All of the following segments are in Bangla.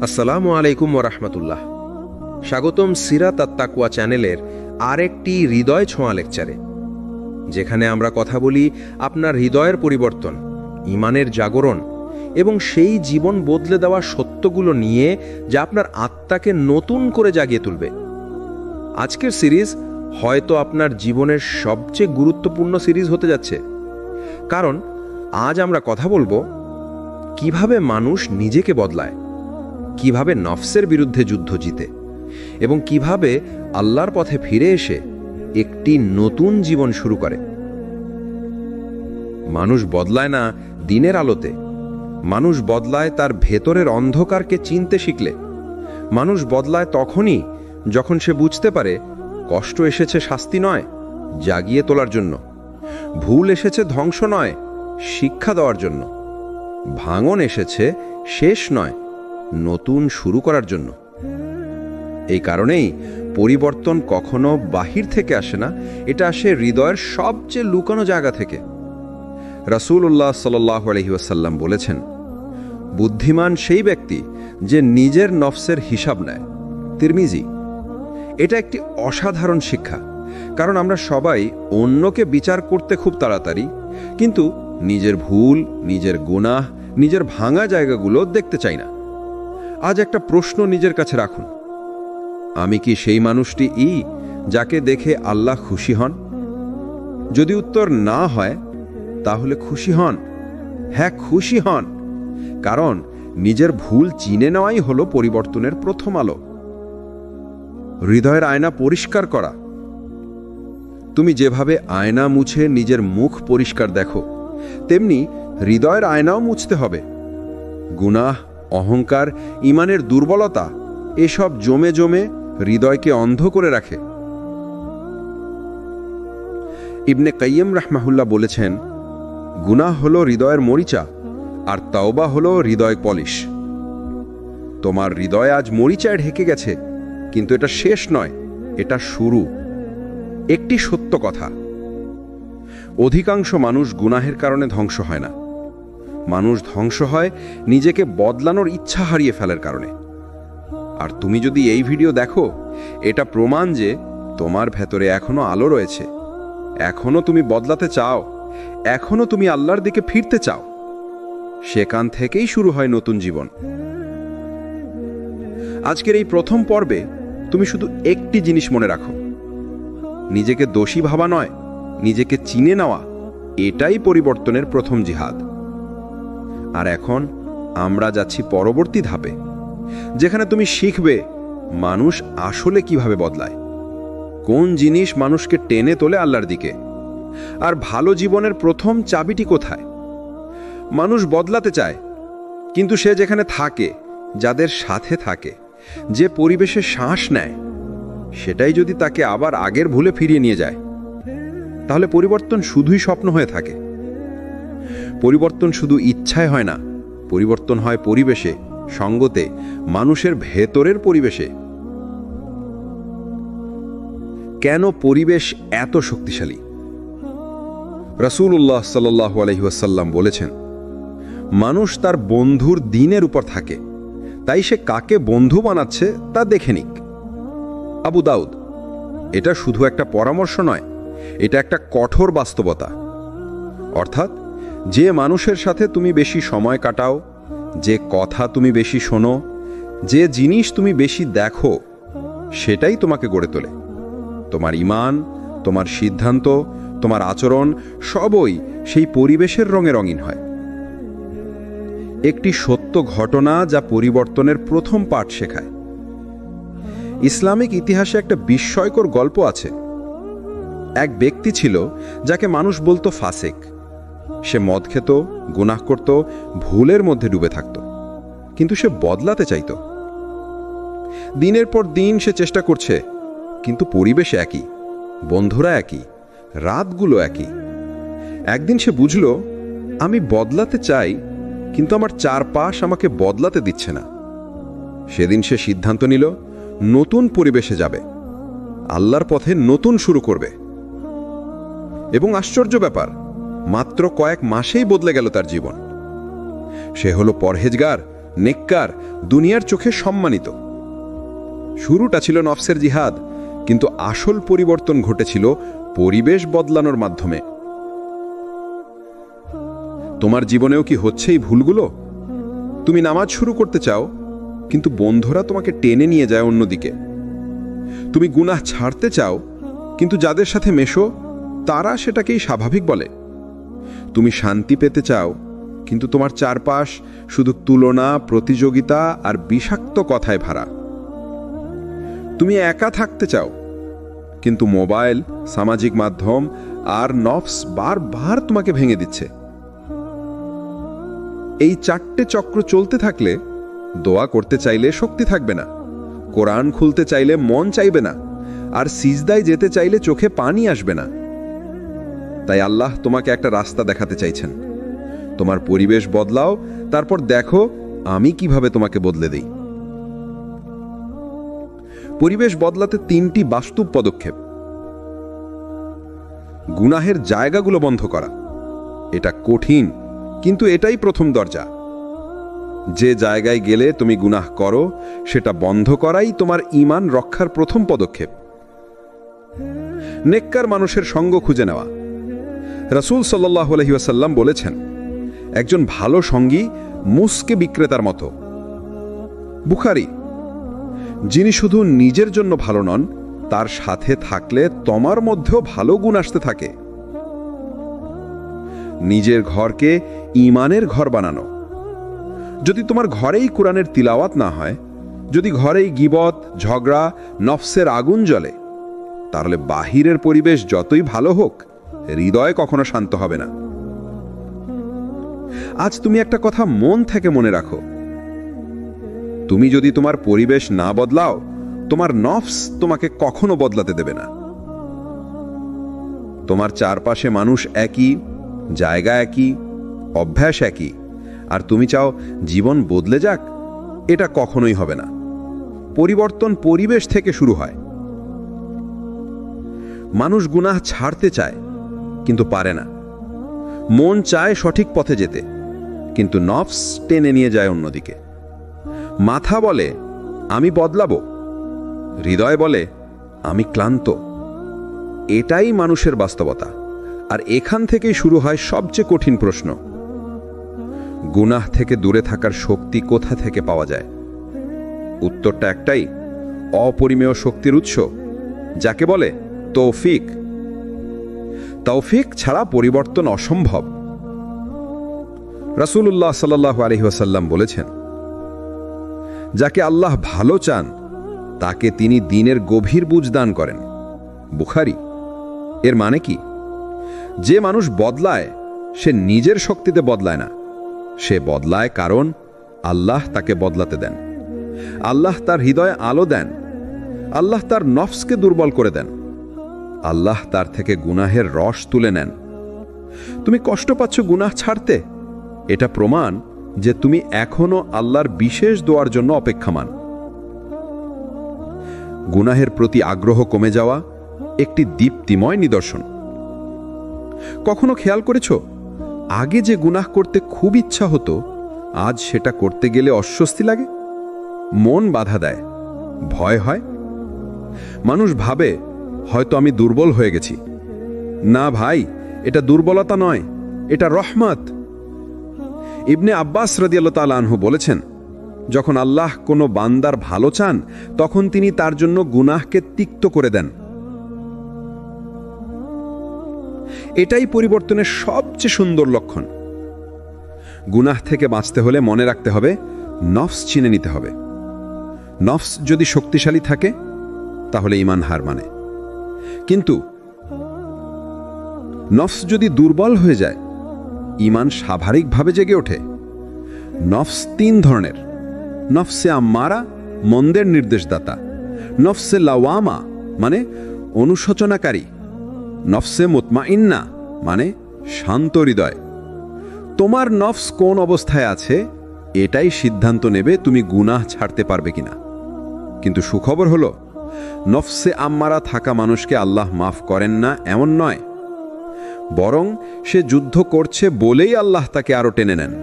আসসালামু আলাইকুম ওয়া রাহমাতুল্লাহ। স্বাগতম সিরাত আত-তাকওয়া চ্যানেলের আরেকটি হৃদয় ছোঁয়া লেকচারে, যেখানে আমরা কথা বলি আপনার হৃদয়ের পরিবর্তন, ঈমানের জাগরণ এবং সেই জীবন বদলে দেওয়া সত্যগুলো নিয়ে যা আপনার আত্মাকে নতুন করে জাগিয়ে তুলবে। আজকের সিরিজ হয়তো আপনার জীবনের সবচেয়ে গুরুত্বপূর্ণ সিরিজ হতে যাচ্ছে, কারণ আজ আমরা কথা বলবো কিভাবে মানুষ নিজেকে বদলায়, কিভাবে নফসের বিরুদ্ধে যুদ্ধ জিতে এবং কিভাবে আল্লাহর পথে ফিরে এসে একটি নতুন জীবন শুরু করে। মানুষ বদলায় না দিনের আলোতে, মানুষ বদলায় তার ভেতরের অন্ধকারকে চিনতে শিখলে। মানুষ বদলায় তখনই যখন সে বুঝতে পারে কষ্ট এসেছে শাস্তি নয়, জাগিয়ে তোলার জন্য। ভুল এসেছে ধ্বংস নয়, শিক্ষা দেওয়ার জন্য। ভাঙন এসেছে শেষ নয়, নতুন শুরু করার জন্য। এই কারণেই পরিবর্তন কখনো বাহির থেকে আসে না, এটা আসে হৃদয়ের সবচেয়ে লুকানো জায়গা থেকে। রাসূলুল্লাহ সাল্লাল্লাহু আলাইহি ওয়াসাল্লাম বলেছেন, বুদ্ধিমান সেই ব্যক্তি যে নিজের নফসের হিসাব নেয়। তিরমিজি। এটা একটি অসাধারণ শিক্ষা, কারণ আমরা সবাই অন্যকে বিচার করতে খুব তাড়াতাড়ি, কিন্তু নিজের ভুল, নিজের গুনাহ, নিজের ভাঙা জায়গাগুলো দেখতে চাই না। আজ একটা প্রশ্ন নিজের কাছে রাখুন, আমি কি সেই মানুষটি যাকে দেখে আল্লাহ খুশি হন? যদি উত্তর না হয়, তাহলে খুশি হন। হ্যাঁ, খুশি হন, কারণ নিজের ভুল চিনে নেওয়াই হলো পরিবর্তনের প্রথম আলো। হৃদয়ের আয়না পরিষ্কার করা। তুমি যেভাবে আয়না মুছে নিজের মুখ পরিষ্কার দেখো, তেমনি হৃদয়ের আয়নাও মুছতে হবে। গুনাহ, অহংকার, ঈমানের দুর্বলতা এসব জমে জমে হৃদয়কে অন্ধ করে রাখে। ইবনে কাইয়্যিম রাহমাহুল্লাহ বলেছেন, গুনাহ হলো হৃদয়ের মরিচা, আর তাওবা হলো হৃদয় পলিশ। তোমার হৃদয় আজ মরিচায় ঢেকে গেছে, কিন্তু এটা শেষ নয়, এটা শুরু। একটি সত্য কথা, অধিকাংশ মানুষ গুনাহের কারণে ধ্বংস হয় না, মানুষ ধ্বংস হয় নিজেকে বদলানোর ইচ্ছা হারিয়ে ফেলার কারণে। আর তুমি যদি এই ভিডিও দেখো, এটা প্রমাণ যে তোমার ভেতরে এখনো আলো রয়েছে, এখনো তুমি বদলাতে চাও, এখনো তুমি আল্লাহর দিকে ফিরতে চাও। সেখান থেকেই শুরু হয় নতুন জীবন। আজকের এই প্রথম পর্বে তুমি শুধু একটি জিনিস মনে রাখো, নিজেকে দোষী ভাবা নয়, নিজেকে চিনে নেওয়া, এটাই পরিবর্তনের প্রথম জিহাদ। আর এখন আমরা যাচ্ছি পরবর্তী ধাপে, যেখানে তুমি শিখবে মানুষ আসলে কিভাবে বদলায়, কোন জিনিস মানুষকে টেনে তোলে আল্লাহর দিকে, আর ভালো জীবনের প্রথম চাবিটি কোথায়। মানুষ বদলাতে চায়, কিন্তু সে যেখানে থাকে, যাদের সাথে থাকে, যে পরিবেশে শ্বাস নেয়, সেটাই যদি তাকে আবার আগের ভুলে ফিরিয়ে নিয়ে যায়, তাহলে পরিবর্তন শুধুই স্বপ্ন হয়ে থাকে। পরিবর্তন শুধু ইচ্ছায় হয় না, পরিবর্তন হয় পরিবেশে, সঙ্গতে, মানুষের ভেতরের পরিবেশে। কেন পরিবেশ এত শক্তিশালী? রাসূলুল্লাহ সাল্লাল্লাহু আলাইহি ওয়াসাল্লাম বলেছেন, মানুষ তার বন্ধুর দিনের উপর থাকে, তাই সে কাকে বন্ধু বানাচ্ছে তা দেখে নিক। আবু দাউদ। এটা শুধু একটা পরামর্শ নয়, এটা একটা কঠোর বাস্তবতা। অর্থাৎ যে মানুষের সাথে তুমি বেশি সময় কাটাও, যে কথা তুমি বেশি শোনো, যে জিনিস তুমি বেশি দেখো, সেটাই তোমাকে গড়ে তোলে। তোমার ঈমান, তোমার সিদ্ধান্ত, তোমার আচরণ সবই সেই পরিবেশের রঙে রঙিন হয়। একটি সত্য ঘটনা যা পরিবর্তনের প্রথম পাঠ শেখায়। ইসলামিক ইতিহাসে একটা বিস্ময়কর গল্প আছে। এক ব্যক্তি ছিল যাকে মানুষ বলতো ফাসেক। সে মদ খেত, গুনাহ করত, ভুলের মধ্যে ডুবে থাকত, কিন্তু সে বদলাতে চাইত। দিনের পর দিন সে চেষ্টা করছে, কিন্তু পরিবেশ একই, বন্ধুরা একই, রাতগুলো একই। একদিন সে বুঝল, আমি বদলাতে চাই, কিন্তু আমার চারপাশ আমাকে বদলাতে দিচ্ছে না। সেদিন সে সিদ্ধান্ত নিল নতুন পরিবেশে যাবে, আল্লাহর পথে নতুন শুরু করবে। এবং আশ্চর্য ব্যাপার, মাত্র কয়েক মাসেই বদলে গেল তার জীবন। সে হলো পরহেজগার, নেককার, দুনিয়ার চোখে সম্মানিত। শুরুটা ছিল নফসের জিহাদ, কিন্তু আসল পরিবর্তন ঘটেছিল পরিবেশ বদলানোর মাধ্যমে। তোমার জীবনেও কি হচ্ছে এই ভুলগুলো? তুমি নামাজ শুরু করতে চাও, কিন্তু বন্ধুরা তোমাকে টেনে নিয়ে যায় অন্যদিকে। তুমি গুনাহ ছাড়তে চাও, কিন্তু যাদের সাথে মেশো তারা সেটাকেই স্বাভাবিক বলে। তুমি শান্তি পেতে চাও, কিন্তু তোমার চারপাশ শুধু তুলনা, প্রতিযোগিতা আর বিষাক্ত কথায় ভরা। তুমি একা থাকতে চাও, কিন্তু মোবাইল, সামাজিক মাধ্যম আর নফস বারবার তোমাকে ভেঙে দিচ্ছে। এই চারটে চক্র চলতে থাকলে দোয়া করতে চাইলে শক্তি থাকবে না, কোরআন খুলতে চাইলে মন চাইবে না, আর সিজদায় যেতে চাইলে চোখে পানি আসবে না। তাই আল্লাহ তোমাকে একটা রাস্তা দেখাতে চাইছেন। তোমার পরিবেশ বদলাও, তারপর দেখো আমি কিভাবে তোমাকে বদলে দেই। পরিবেশ বদলাতে 3টি বাস্তব পদক্ষেপ। গুনাহের জায়গাগুলো বন্ধ করা। এটা কঠিন, কিন্তু এটাই প্রথম দরজা। যে জায়গায় গেলে তুমি গুনাহ করো সেটা বন্ধ করাই তোমার ঈমান রক্ষার প্রথম পদক্ষেপ। নেককার মানুষের সঙ্গ খুঁজে নেওয়া। রাসূল সাল্লাল্লাহু আলাইহি ওয়াসাল্লাম বলেছেন, একজন ভালো সঙ্গী মুসকে বিক্রেতার মতো। বুখারী। যিনি শুধু নিজের জন্য ভালো নন, তার সাথে থাকলে তোমার মধ্যেও ভালো গুণ আসতে থাকে। নিজের ঘরকে ঈমানের ঘর বানানো। যদি তোমার ঘরেই কোরআনের তিলাওয়াত না হয়, যদি ঘরেই গীবত, ঝগড়া, নফসের আগুন জ্বলে, তাহলে বাহিরের পরিবেশ যতই ভালো হোক, হৃদয় কখনো শান্ত হবে না। আজ তুমি একটা কথা মন থেকে মনে রাখো, তুমি যদি তোমার পরিবেশ না বদলাও, তোমার নফস তোমাকে কখনো বদলাতে দেবে না। তোমার চারপাশে মানুষ একই, জায়গা একই, অভ্যাস একই, আর তুমি চাও জীবন বদলে যাক, এটা কখনোই হবে না। পরিবর্তন পরিবেশ থেকে শুরু হয়। মানুষ গুনাহ ছাড়তে চায়, কিন্তু পারে না। মন চায় সঠিক পথে যেতে, কিন্তু নফস টেনে নিয়ে যায় অন্যদিকে। মাথা বলে আমি বদলাবো, হৃদয় বলে আমি ক্লান্ত। এটাই মানুষের বাস্তবতা, আর এখান থেকেই শুরু হয় সবচেয়ে কঠিন প্রশ্ন। গুনাহ থেকে দূরে থাকার শক্তি কোথা থেকে পাওয়া যায়? উত্তরটা একটাই, অপরিমেয় শক্তির উৎস, যাকে বলে তৌফিক। তৌফিক ছাড়া পরিবর্তন অসম্ভব। রাসূলুল্লাহ সাল্লাল্লাহু আলাইহি ওয়াসাল্লাম বলেছেন, যাকে আল্লাহ ভালো চান তাকে তিনি দ্বীনের গভীর বুঝ দান করেন। বুখারী। এর মানে কি? যে মানুষ বদলায় সে নিজের শক্তিতে বদলায় না, সে বদলায় কারণ আল্লাহ তাকে বদলাতে দেন। আল্লাহ তার হৃদয়ে আলো দেন, আল্লাহ তার নফসকে দুর্বল করে দেন, আল্লাহ তার থেকে গুনাহের রস তুলে নেন। তুমি কষ্ট পাচ্ছ গুনাহ ছাড়তে, এটা প্রমাণ যে তুমি এখনো আল্লাহর বিশেষ দোয়ার জন্য অপেক্ষামান। গুনাহের প্রতি আগ্রহ কমে যাওয়া একটি দীপ্তিময় নিদর্শন। কখনো খেয়াল করেছ, আগে যে গুনাহ করতে খুব ইচ্ছা হতো, আজ সেটা করতে গেলে অস্বস্তি লাগে, মন বাধা দেয়, ভয় হয়। মানুষ ভাবে হয়তো আমি দুর্বল হয়ে গেছি। না ভাই, এটা দুর্বলতা নয়, এটা রহমত। ইবনে আব্বাস রাদিয়াল্লাহু তাআলা আনহু বলেছেন, যখন আল্লাহ কোনো বান্দার ভালো চান, তখন তিনি তার জন্য গুনাহকে তিক্ত করে দেন। এটাই পরিবর্তনের সবচেয়ে সুন্দর লক্ষণ। গুনাহ থেকে বাঁচতে হলে মনে রাখতে হবে, নফস চিনে নিতে হবে। নফস যদি শক্তিশালী থাকে, তাহলে ঈমান হার মানে। কিন্তু নফস যদি দুর্বল হয়ে যায়, ঈমান স্বাভাবিকভাবে জেগে ওঠে। নফস 3 ধরনের। নফসে আম্মারা, মন্দের নির্দেশদাতা। নফসে লাওয়ামা, মানে অনুশোচনাকারী। নফসে মুতমাইন্না, মানে শান্ত হৃদয়। তোমার নফস কোন অবস্থায় আছে, এটাই সিদ্ধান্ত নেবে তুমি গুনাহ ছাড়তে পারবে কিনা। কিন্তু সুখবর হলো, নফসে আম্মারা থাকা মানুষকে আল্লাহ মাফ করেন না এমন নয়, বরং সে যুদ্ধ করছে বলেই আল্লাহ তাকে আরো টেনে নেন।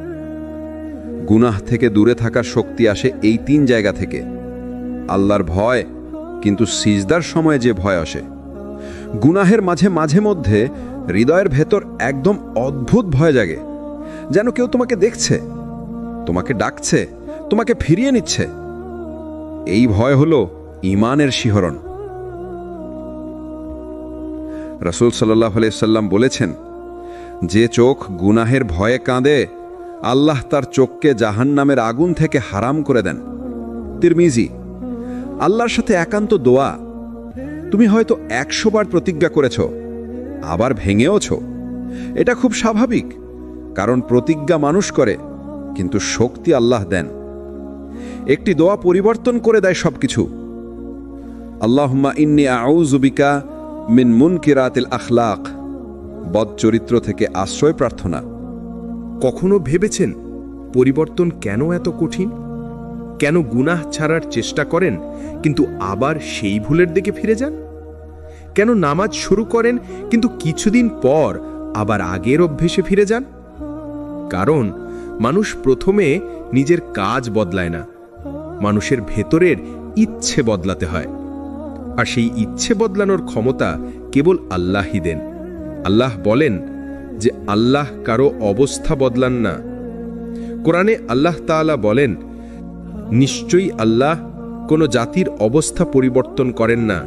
গুনাহ থেকে দূরে থাকার শক্তি আসে এই 3 জায়গা থেকে: আল্লাহর ভয়, কিন্তু সিজদার সময় যে ভয় আসে; গুনাহের মাঝে মাঝে মধ্যে হৃদয়ের ভেতর একদম অদ্ভুত ভয় জাগে, যেন কেউ তোমাকে দেখছে, তোমাকে ডাকছে, তোমাকে ফিরিয়ে নিচ্ছে। এই ভয় হলো ঈমানের শিহরণ। রাসূল সাল্লাল্লাহু আলাইহি সাল্লাম বলেছেন, যে চোখ গুনাহের ভয়ে কাঁদে, আল্লাহ তার চোখকে জাহান্নামের আগুন থেকে হারাম করে দেন। তিরমিজি। আল্লাহর সাথে একান্ত দোয়া। তুমি হয়তো 100 বার প্রতিজ্ঞা করেছ, আবার ভেঙেওছ। এটা খুব স্বাভাবিক, কারণ প্রতিজ্ঞা মানুষ করে, কিন্তু শক্তি আল্লাহ দেন। একটি দোয়া পরিবর্তন করে দেয় সবকিছু। আল্লাহুম্মা ইন্নী আউযু বিকা মিন মুনকিরাতিল আখলাক, বদ চরিত্র থেকে আশ্রয় প্রার্থনা। কখনো ভেবেছেন পরিবর্তন কেন এত কঠিন? কেন গুনাহ ছাড়ার চেষ্টা করেন কিন্তু আবার সেই ভুলের দিকে ফিরে যান? কেন নামাজ শুরু করেন কিন্তু কিছুদিন পর আবার আগের অভ্যেসে ফিরে যান? কারণ মানুষ প্রথমে নিজের কাজ বদলায় না, মানুষের ভেতরের ইচ্ছে বদলাতে হয়। আর সেই ইচ্ছে বদলানোর ক্ষমতা কেবল আল্লাহই দেন। আল্লাহ বলেন যে আল্লাহ কারো অবস্থা বদলান না। কোরআনে আল্লাহ তাআলা বলেন, নিশ্চয়ই আল্লাহ কোনো জাতির অবস্থা পরিবর্তন করেন না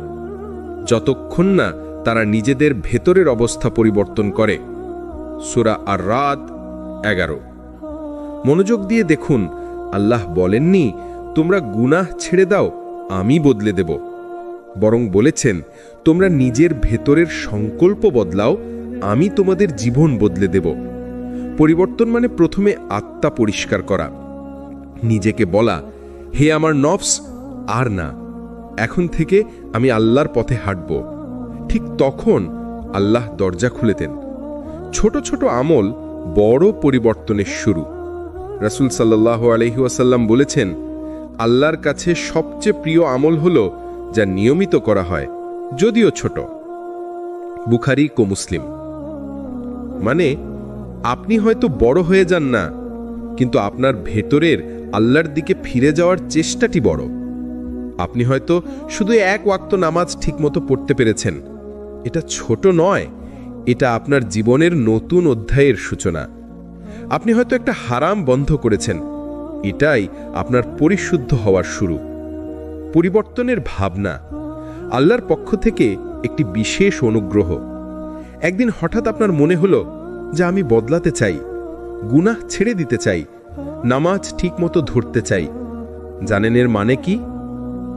যতক্ষণ না তারা নিজেদের ভেতরের অবস্থা পরিবর্তন করে। সূরা আর-রাদ 11। মনোযোগ দিয়ে দেখুন, আল্লাহ বলেননি তোমরা গুনাহ ছেড়ে দাও, আমি বদলে দেব। বরং বলেছেন, তোমরা নিজের ভেতরের সংকল্প বদলাও, আমি তোমাদের জীবন বদলে দেব। পরিবর্তন মানে প্রথমে আত্মা পরিষ্কার করা, নিজেকে বলা, হে আমার নফস, আর না, এখন থেকে আমি আল্লাহর পথে হাঁটব। ঠিক তখন আল্লাহ দরজা খুলে দেন। ছোট ছোট আমল বড় পরিবর্তনের শুরু। রাসূল সাল্লাল্লাহু আলাইহি ওয়াসাল্লাম বলেছেন, আল্লাহর কাছে সবচেয়ে প্রিয় আমল হলো যা নিয়মিত করা হয়, যদিও ছোট। বুখারী ও মুসলিম। মানে আপনি হয়তো বড় হয়ে যান না, কিন্তু আপনার ভেতরের আল্লাহর দিকে ফিরে যাওয়ার চেষ্টাটি বড়। আপনি হয়তো শুধু 1 ওয়াক্ত নামাজ ঠিকমতো পড়তে পেরেছেন। এটা ছোট নয়, এটা আপনার জীবনের নতুন অধ্যায়ের সূচনা। আপনি হয়তো একটা হারাম বন্ধ করেছেন, এটাই আপনার পরিশুদ্ধ হওয়ার শুরু। পরিবর্তনের ভাবনা আল্লাহর পক্ষ থেকে একটি বিশেষ অনুগ্রহ। একদিন হঠাৎ আপনার মনে হলো যে আমি বদলাতে চাই, গুনাহ ছেড়ে দিতে চাই, নামাজ ঠিকমতো ধরতে চাই। জানেন এর মানে কি?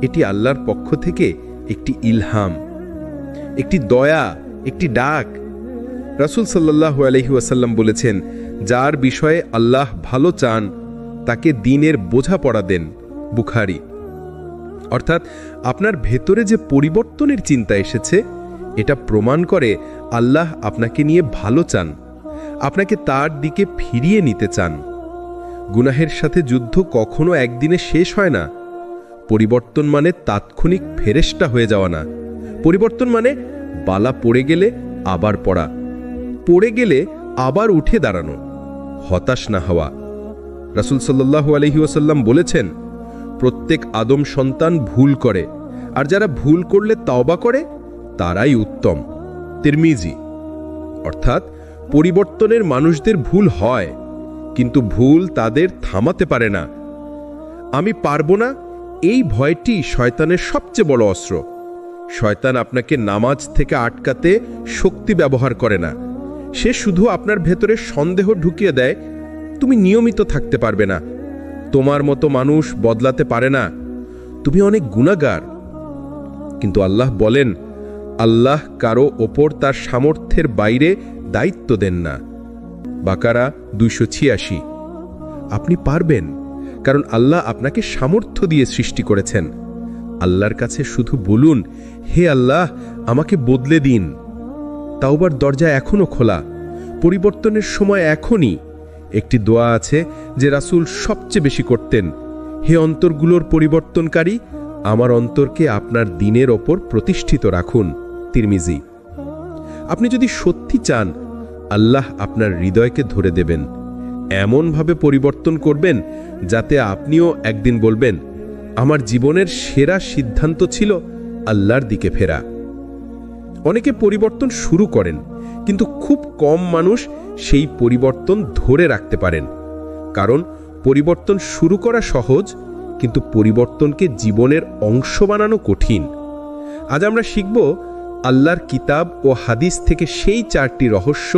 এটি আল্লাহর পক্ষ থেকে একটি ইলহাম, একটি দয়া, একটি ডাক। রাসূল সাল্লাল্লাহু আলাইহি ওয়াসাল্লাম বলেছেন, যার বিষয়ে আল্লাহ ভালো চান তাকে দ্বীনের বোঝাপড়া দেন। বুখারী। অর্থাৎ আপনার ভেতরে যে পরিবর্তনের চিন্তা এসেছে, এটা প্রমাণ করে আল্লাহ আপনাকে নিয়ে ভালো চান, আপনাকে তার দিকে ফিরিয়ে নিতে চান। গুনাহের সাথে যুদ্ধ কখনো একদিনে শেষ হয় না। পরিবর্তন মানে তাৎক্ষণিক ফেরেশতা হয়ে যাওয়া না। পরিবর্তন মানে বালা পড়ে গেলে আবার পড়া, পড়ে গেলে আবার উঠে দাঁড়ানো, হতাশ না হওয়া। রাসূল সাল্লাল্লাহু আলাইহি ওয়াসাল্লাম বলেছেন, প্রত্যেক আদম সন্তান ভুল করে, আর যারা ভুল করলে তওবা করে তারাই উত্তম। তিরমিজি। অর্থাৎ পরিবর্তনের মানুষদের ভুল হয়, কিন্তু ভুল তাদের থামাতে পারে না। আমি পারবো না, এই ভয়টি শয়তানের সবচেয়ে বড় অস্ত্র। শয়তান আপনাকে নামাজ থেকে আটকাতে শক্তি ব্যবহার করে না, সে শুধু আপনার ভেতরে সন্দেহ ঢুকিয়ে দেয়, তুমি নিয়মিত থাকতে পারবে না, তোমার মতো মানুষ বদলাতে পারে না, তুমি অনেক গুনাহগার। কিন্তু আল্লাহ বলেন, আল্লাহ কারো ওপর তার সামর্থ্যের বাইরে দায়িত্ব দেন না। বাকারা 286। আপনি পারবেন, কারণ আল্লাহ আপনাকে সামর্থ্য দিয়ে সৃষ্টি করেছেন। আল্লাহর কাছে শুধু বলুন, হে আল্লাহ, আমাকে বদলে দিন। তাওবার দরজা এখনো খোলা, পরিবর্তনের সময় এখনই। একটি দোয়া আছে যে রাসূল সবচেয়ে বেশি করতেন, হে অন্তরগুলোর পরিবর্তনকারী, আমার অন্তরকে আপনার দ্বীনের ওপর প্রতিষ্ঠিত রাখুন। তিরমিজি। আপনি যদি সত্যি চান আল্লাহ আপনার হৃদয়কে ধরে দেবেন, এমনভাবে পরিবর্তন করবেন যাতে আপনিও একদিন বলবেন, আমার জীবনের সেরা সিদ্ধান্ত ছিল আল্লাহর দিকে ফেরা। অনেকে পরিবর্তন শুরু করেন, কিন্তু খুব কম মানুষ সেই পরিবর্তন ধরে রাখতে পারেন। কারণ পরিবর্তন শুরু করা সহজ, কিন্তু পরিবর্তনকে জীবনের অংশ বানানো কঠিন। আজ আমরা শিখব আল্লাহর কিতাব ও হাদিস থেকে সেই 4টি রহস্য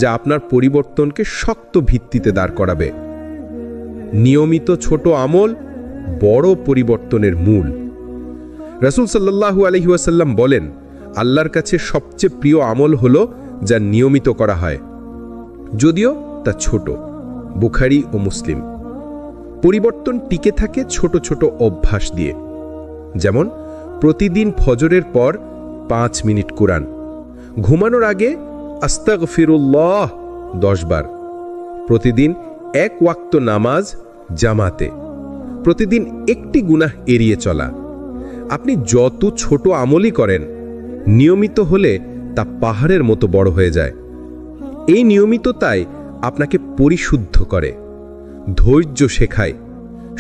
যা আপনার পরিবর্তনকে শক্ত ভিত্তিতে দাঁড় করাবে। নিয়মিত ছোট আমল বড় পরিবর্তনের মূল। রাসূল সাল্লাল্লাহু আলাইহি ওয়াসাল্লাম বলেন, আল্লাহর কাছে সবচেয়ে প্রিয় আমল হলো যা নিয়মিত করা হয়, যদিও তা ছোট। বুখারী ও মুসলিম। পরিবর্তন টিকে থাকে ছোট ছোট অভ্যাস দিয়ে, যেমন প্রতিদিন ফজরের পর 5 মিনিট কুরআন, ঘুমানোর আগে আস্তাগফিরুল্লাহ 10 বার, প্রতিদিন 1 ওয়াক্ত নামাজ জামাতে, প্রতিদিন একটি গুনাহ এড়িয়ে চলা। আপনি যত ছোট আমলই করেন, নিয়মিত হলে তা পাহাড়ের মতো বড় হয়ে যায়। এই নিয়মিততাই আপনাকে পরিশুদ্ধ করে, ধৈর্য শেখায়,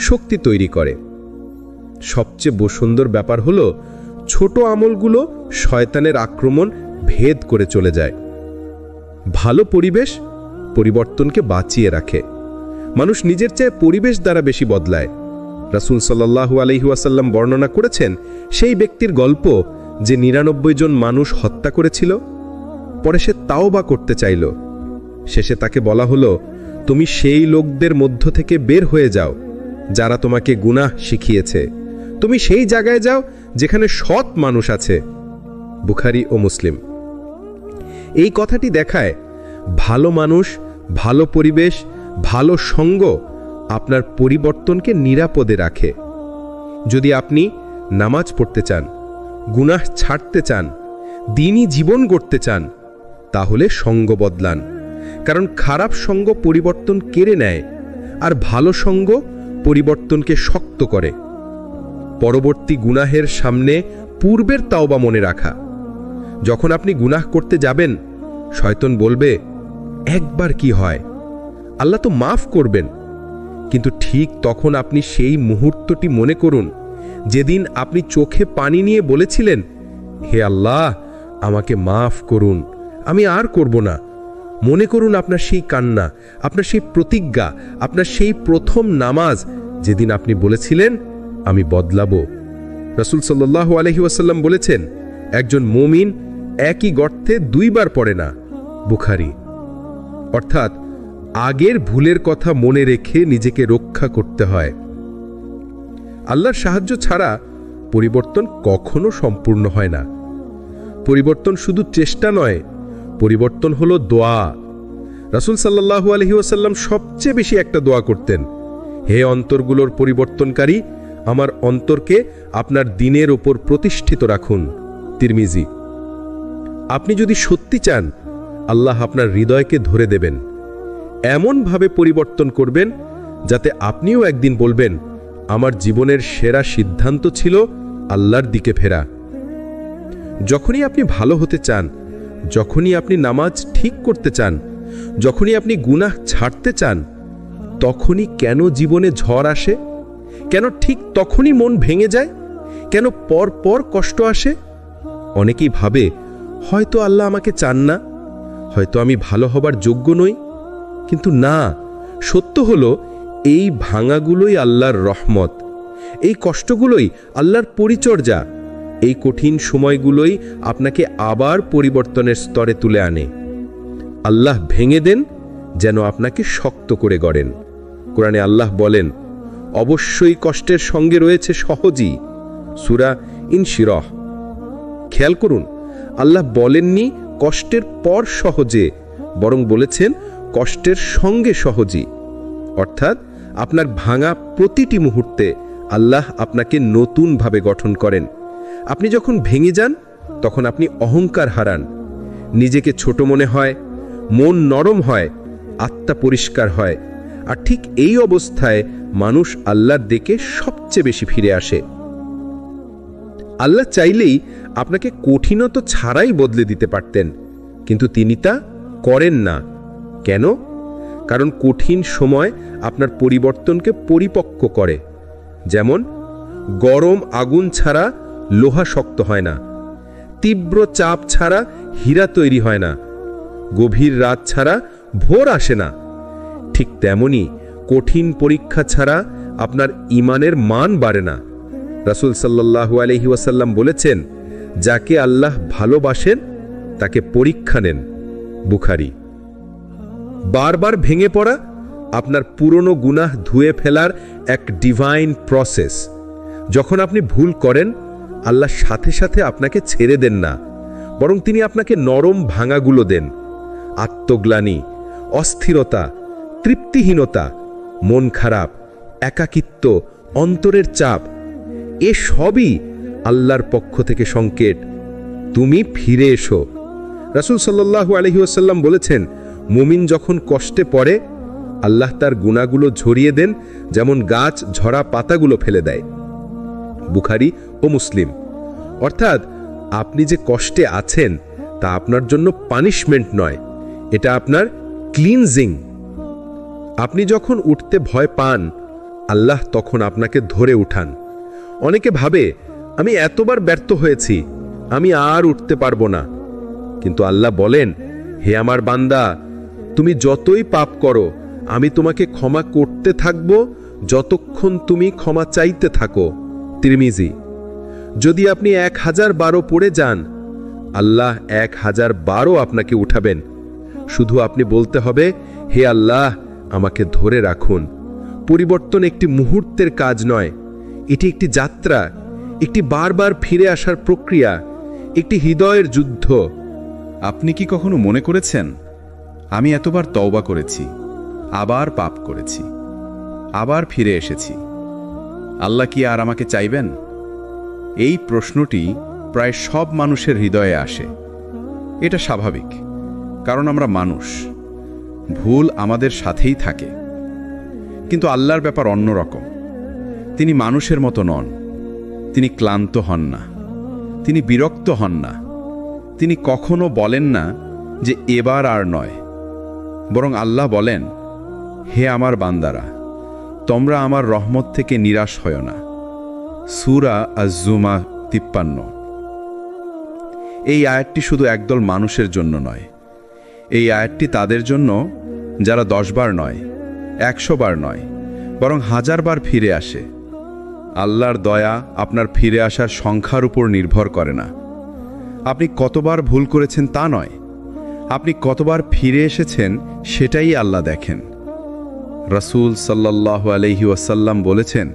শক্তি তৈরি করে। সবচেয়ে সুন্দর ব্যাপার হলো ছোট আমলগুলো শয়তানের আক্রমণ ভেদ করে চলে যায়। ভালো পরিবেশ পরিবর্তনকে বাঁচিয়ে রাখে। মানুষ নিজের চেয়ে পরিবেশ দ্বারা বেশি বদলায়। রাসূল সাল্লাল্লাহু আলাইহি ওয়াসাল্লাম বর্ণনা করেছেন সেই ব্যক্তির গল্প যে 99 জন মানুষ হত্যা করেছিল, পরে সে তাওবা করতে চাইল। শেষে তাকে বলা হলো, তুমি সেই লোকদের মধ্য থেকে বের হয়ে যাও যারা তোমাকে গুনাহ শিখিয়েছে, তুমি সেই জায়গায় যাও যেখানে সৎ মানুষ আছে। বুখারী ও মুসলিম। এই কথাটি দেখায় ভালো মানুষ, ভালো পরিবেশ, ভালো সঙ্গ আপনার পরিবর্তনকে নিরাপদে রাখে। যদি আপনি নামাজ পড়তে চান, গুনাহ ছাড়তে চান, দ্বীনি জীবন গড়তে চান, তাহলে সঙ্গ বদলান। কারণ খারাপ সঙ্গ পরিবর্তন কেড়ে নেয়, আর ভালো সঙ্গ পরিবর্তনকে শক্ত করে। পরবর্তী গুনাহের সামনে পূর্বের তাওবা মনে রাখা। যখন আপনি গুনাহ করতে যাবেন, শয়তান বলবে, একবার কি হয়, আল্লাহ তো মাফ করবেন। কিন্তু ঠিক তখন আপনি সেই মুহূর্তটি মনে করুন যেদিন আপনি চোখে পানি নিয়ে বলেছিলেন, হে আল্লাহ, আমাকে মাফ করুন, আমি আর করব না। মনে করুন আপনার সেই কান্না, আপনার সেই প্রতিজ্ঞা, আপনার সেই প্রথম নামাজ যেদিন আপনি বলেছিলেন, আমি বদলাবো। রাসূল সাল্লাল্লাহু আলাইহি ওয়াসাল্লাম বলেছেন, একজন মুমিন একই গর্তে 2 বার পড়ে না। বুখারী। অর্থাৎ আগের ভুলের কথা মনে রেখে নিজেকে রক্ষা করতে হয়। আল্লাহর সাহায্য ছাড়া পরিবর্তন কখনো সম্পূর্ণ হয় না। পরিবর্তন শুধু চেষ্টা নয়, পরিবর্তন হলো দোয়া। রাসূল সাল্লাল্লাহু আলাইহি ওয়াসাল্লাম সবচেয়ে বেশি একটা দোয়া করতেন, হে অন্তরগুলোর পরিবর্তনকারী, আমার অন্তরকে আপনার দ্বীনের ওপর প্রতিষ্ঠিত রাখুন। তিরমিজি। আপনি যদি সত্যি চান, আল্লাহ আপনার হৃদয়কে ধরে দেবেন, এমনভাবে পরিবর্তন করবেন যাতে আপনিও একদিন বলবেন, আমার জীবনের সেরা সিদ্ধান্ত ছিল আল্লাহর দিকে ফেরা। যখনই আপনি ভালো হতে চান, যখনই আপনি নামাজ ঠিক করতে চান, যখনই আপনি গুনাহ ছাড়তে চান, তখনই কেন জীবনে ঝড় আসে? কেন ঠিক তখনই মন ভেঙে যায়? কেন পর পর কষ্ট আসে? অনেকেই ভাবে, হয়তো আল্লাহ আমাকে চান না, হয়তো আমি ভালো হবার যোগ্য নই। কিন্তু না, সত্য হলো এই ভাঙাগুলোই আল্লাহর রহমত, এই কষ্টগুলোই আল্লাহর পরিচর্যা, এই কঠিন সময়গুলোই আপনাকে আবার পরিবর্তনের স্তরে তুলে আনে। আল্লাহ ভেঙে দেন যেন আপনাকে শক্ত করে গড়েন। কোরআনে আল্লাহ বলেন, অবশ্যই কষ্টের সঙ্গে রয়েছে সহজই। সূরা ইনশিরাহ। খেয়াল করুন, আল্লাহ বলেননি কষ্টের পর সহজে, বরং বলেছেন কষ্টের সঙ্গে সহজই। অর্থাৎ আপনার ভাঙা প্রতিটি মুহূর্তে আল্লাহ আপনাকে নতুনভাবে গঠন করেন। আপনি যখন ভেঙে যান, তখন আপনি অহংকার হারান, নিজেকে ছোট মনে হয়, মন নরম হয়, আত্মা পরিষ্কার হয়। আর ঠিক এই অবস্থায় মানুষ আল্লাহর দিকে সবচেয়ে বেশি ফিরে আসে। আল্লাহ চাইলেই আপনাকে কঠিনতা ছাড়াই বদলে দিতে পারতেন, কিন্তু তিনি তা করেন না। কেন? কারণ কঠিন সময় আপনার পরিবর্তনকে পরিপক্ক করে। যেমন গরম আগুন ছাড়া লোহা শক্ত হয় না, তীব্র চাপ ছাড়া হীরা তৈরি হয় না, গভীর রাত ছাড়া ভোর আসে না। ঠিক তেমনি কঠিন পরীক্ষা ছাড়া আপনার ঈমানের মান বাড়ে না। রাসূল সাল্লাল্লাহু আলাইহি ওয়াসাল্লাম বলেছেন, যাকে আল্লাহ ভালোবাসেন তাকে পরীক্ষা নেন। বুখারী। বারবার ভেঙে পড়া আপনার পুরনো গুনাহ ধুয়ে ফেলার এক ডিভাইন প্রসেস। যখন আপনি ভুল করেন, আল্লাহ সাথে সাথে আপনাকে ছেড়ে দেন না, বরং তিনি আপনাকে নরম ভাঙাগুলো দেন। আত্মগ্লানি, অস্থিরতা, তৃপ্তিহীনতা, মন খারাপ, একাকিত্ব, অন্তরের চাপ, এ সবই আল্লাহর পক্ষ থেকে সংকেত, তুমি ফিরে এসো। রাসূল সাল্লাল্লাহু আলাইহি ওয়াসাল্লাম বলেছেন, মুমিন যখন কষ্টে পড়ে, আল্লাহ তার গুনাহগুলো ঝরিয়ে দেন যেমন গাছ ঝরা পাতাগুলো ফেলে দেয়। বুখারী ও মুসলিম। অর্থাৎ আপনি যে কষ্টে আছেন তা আপনার জন্য পানিশমেন্ট নয়, এটা আপনার ক্লিনজিং। আপনি যখন উঠতে ভয় পান, আল্লাহ তখন আপনাকে ধরে উঠান। অনেকে ভাবে, আমি এতবার ব্যর্থ হয়েছি, আমি আর উঠতে পারবো না। কিন্তু আল্লাহ বলেন, হে আমার বান্দা, তুমি যতই পাপ করো, আমি তোমাকে ক্ষমা করতে থাকব যতক্ষণ তুমি ক্ষমা চাইতে থাকো। তিরমিজি। যদি আপনি 1000 বারও পড়ে যান, আল্লাহ 1000 বারও আপনাকে উঠাবেন। শুধু আপনি বলতে হবে, হে আল্লাহ, আমাকে ধরে রাখুন। পরিবর্তন একটি মুহূর্তের কাজ নয়, এটি একটি যাত্রা, একটি বারবার ফিরে আসার প্রক্রিয়া, একটি হৃদয়ের যুদ্ধ। আপনি কি কখনো মনে করেছেন, আমি এতবার তওবা করেছি, আবার পাপ করেছি, আবার ফিরে এসেছি, আল্লাহ কি আর আমাকে চাইবেন? এই প্রশ্নটি প্রায় সব মানুষের হৃদয়ে আসে। এটা স্বাভাবিক, কারণ আমরা মানুষ, ভুল আমাদের সাথেই থাকে। কিন্তু আল্লাহর ব্যাপার অন্যরকম। তিনি মানুষের মতো নন। তিনি ক্লান্ত হন না, তিনি বিরক্ত হন না, তিনি কখনো বলেন না যে এবার আর নয়, বরং আল্লাহ বলেন, হে আমার বান্দারা, তোমরা আমার রহমত থেকে নিরাশ হয় না। সূরা আজ-জুমা 53। এই আয়াতটি শুধু একদল মানুষের জন্য নয়, এই আয়াতটি তাদের জন্য যারা 10 বার নয়, 100 বার নয়, বরং 1000 বার ফিরে আসে। আল্লাহর দয়া আপনার ফিরে আসার সংখ্যার উপর নির্ভর করে না। আপনি কতবার ভুল করেছেন তা নয়, আপনি কতবার ফিরে এসেছেন সেটাই আল্লাহ দেখেন। রাসূল সাল্লাল্লাহু আলাইহি ওয়াসাল্লাম বলেছেন,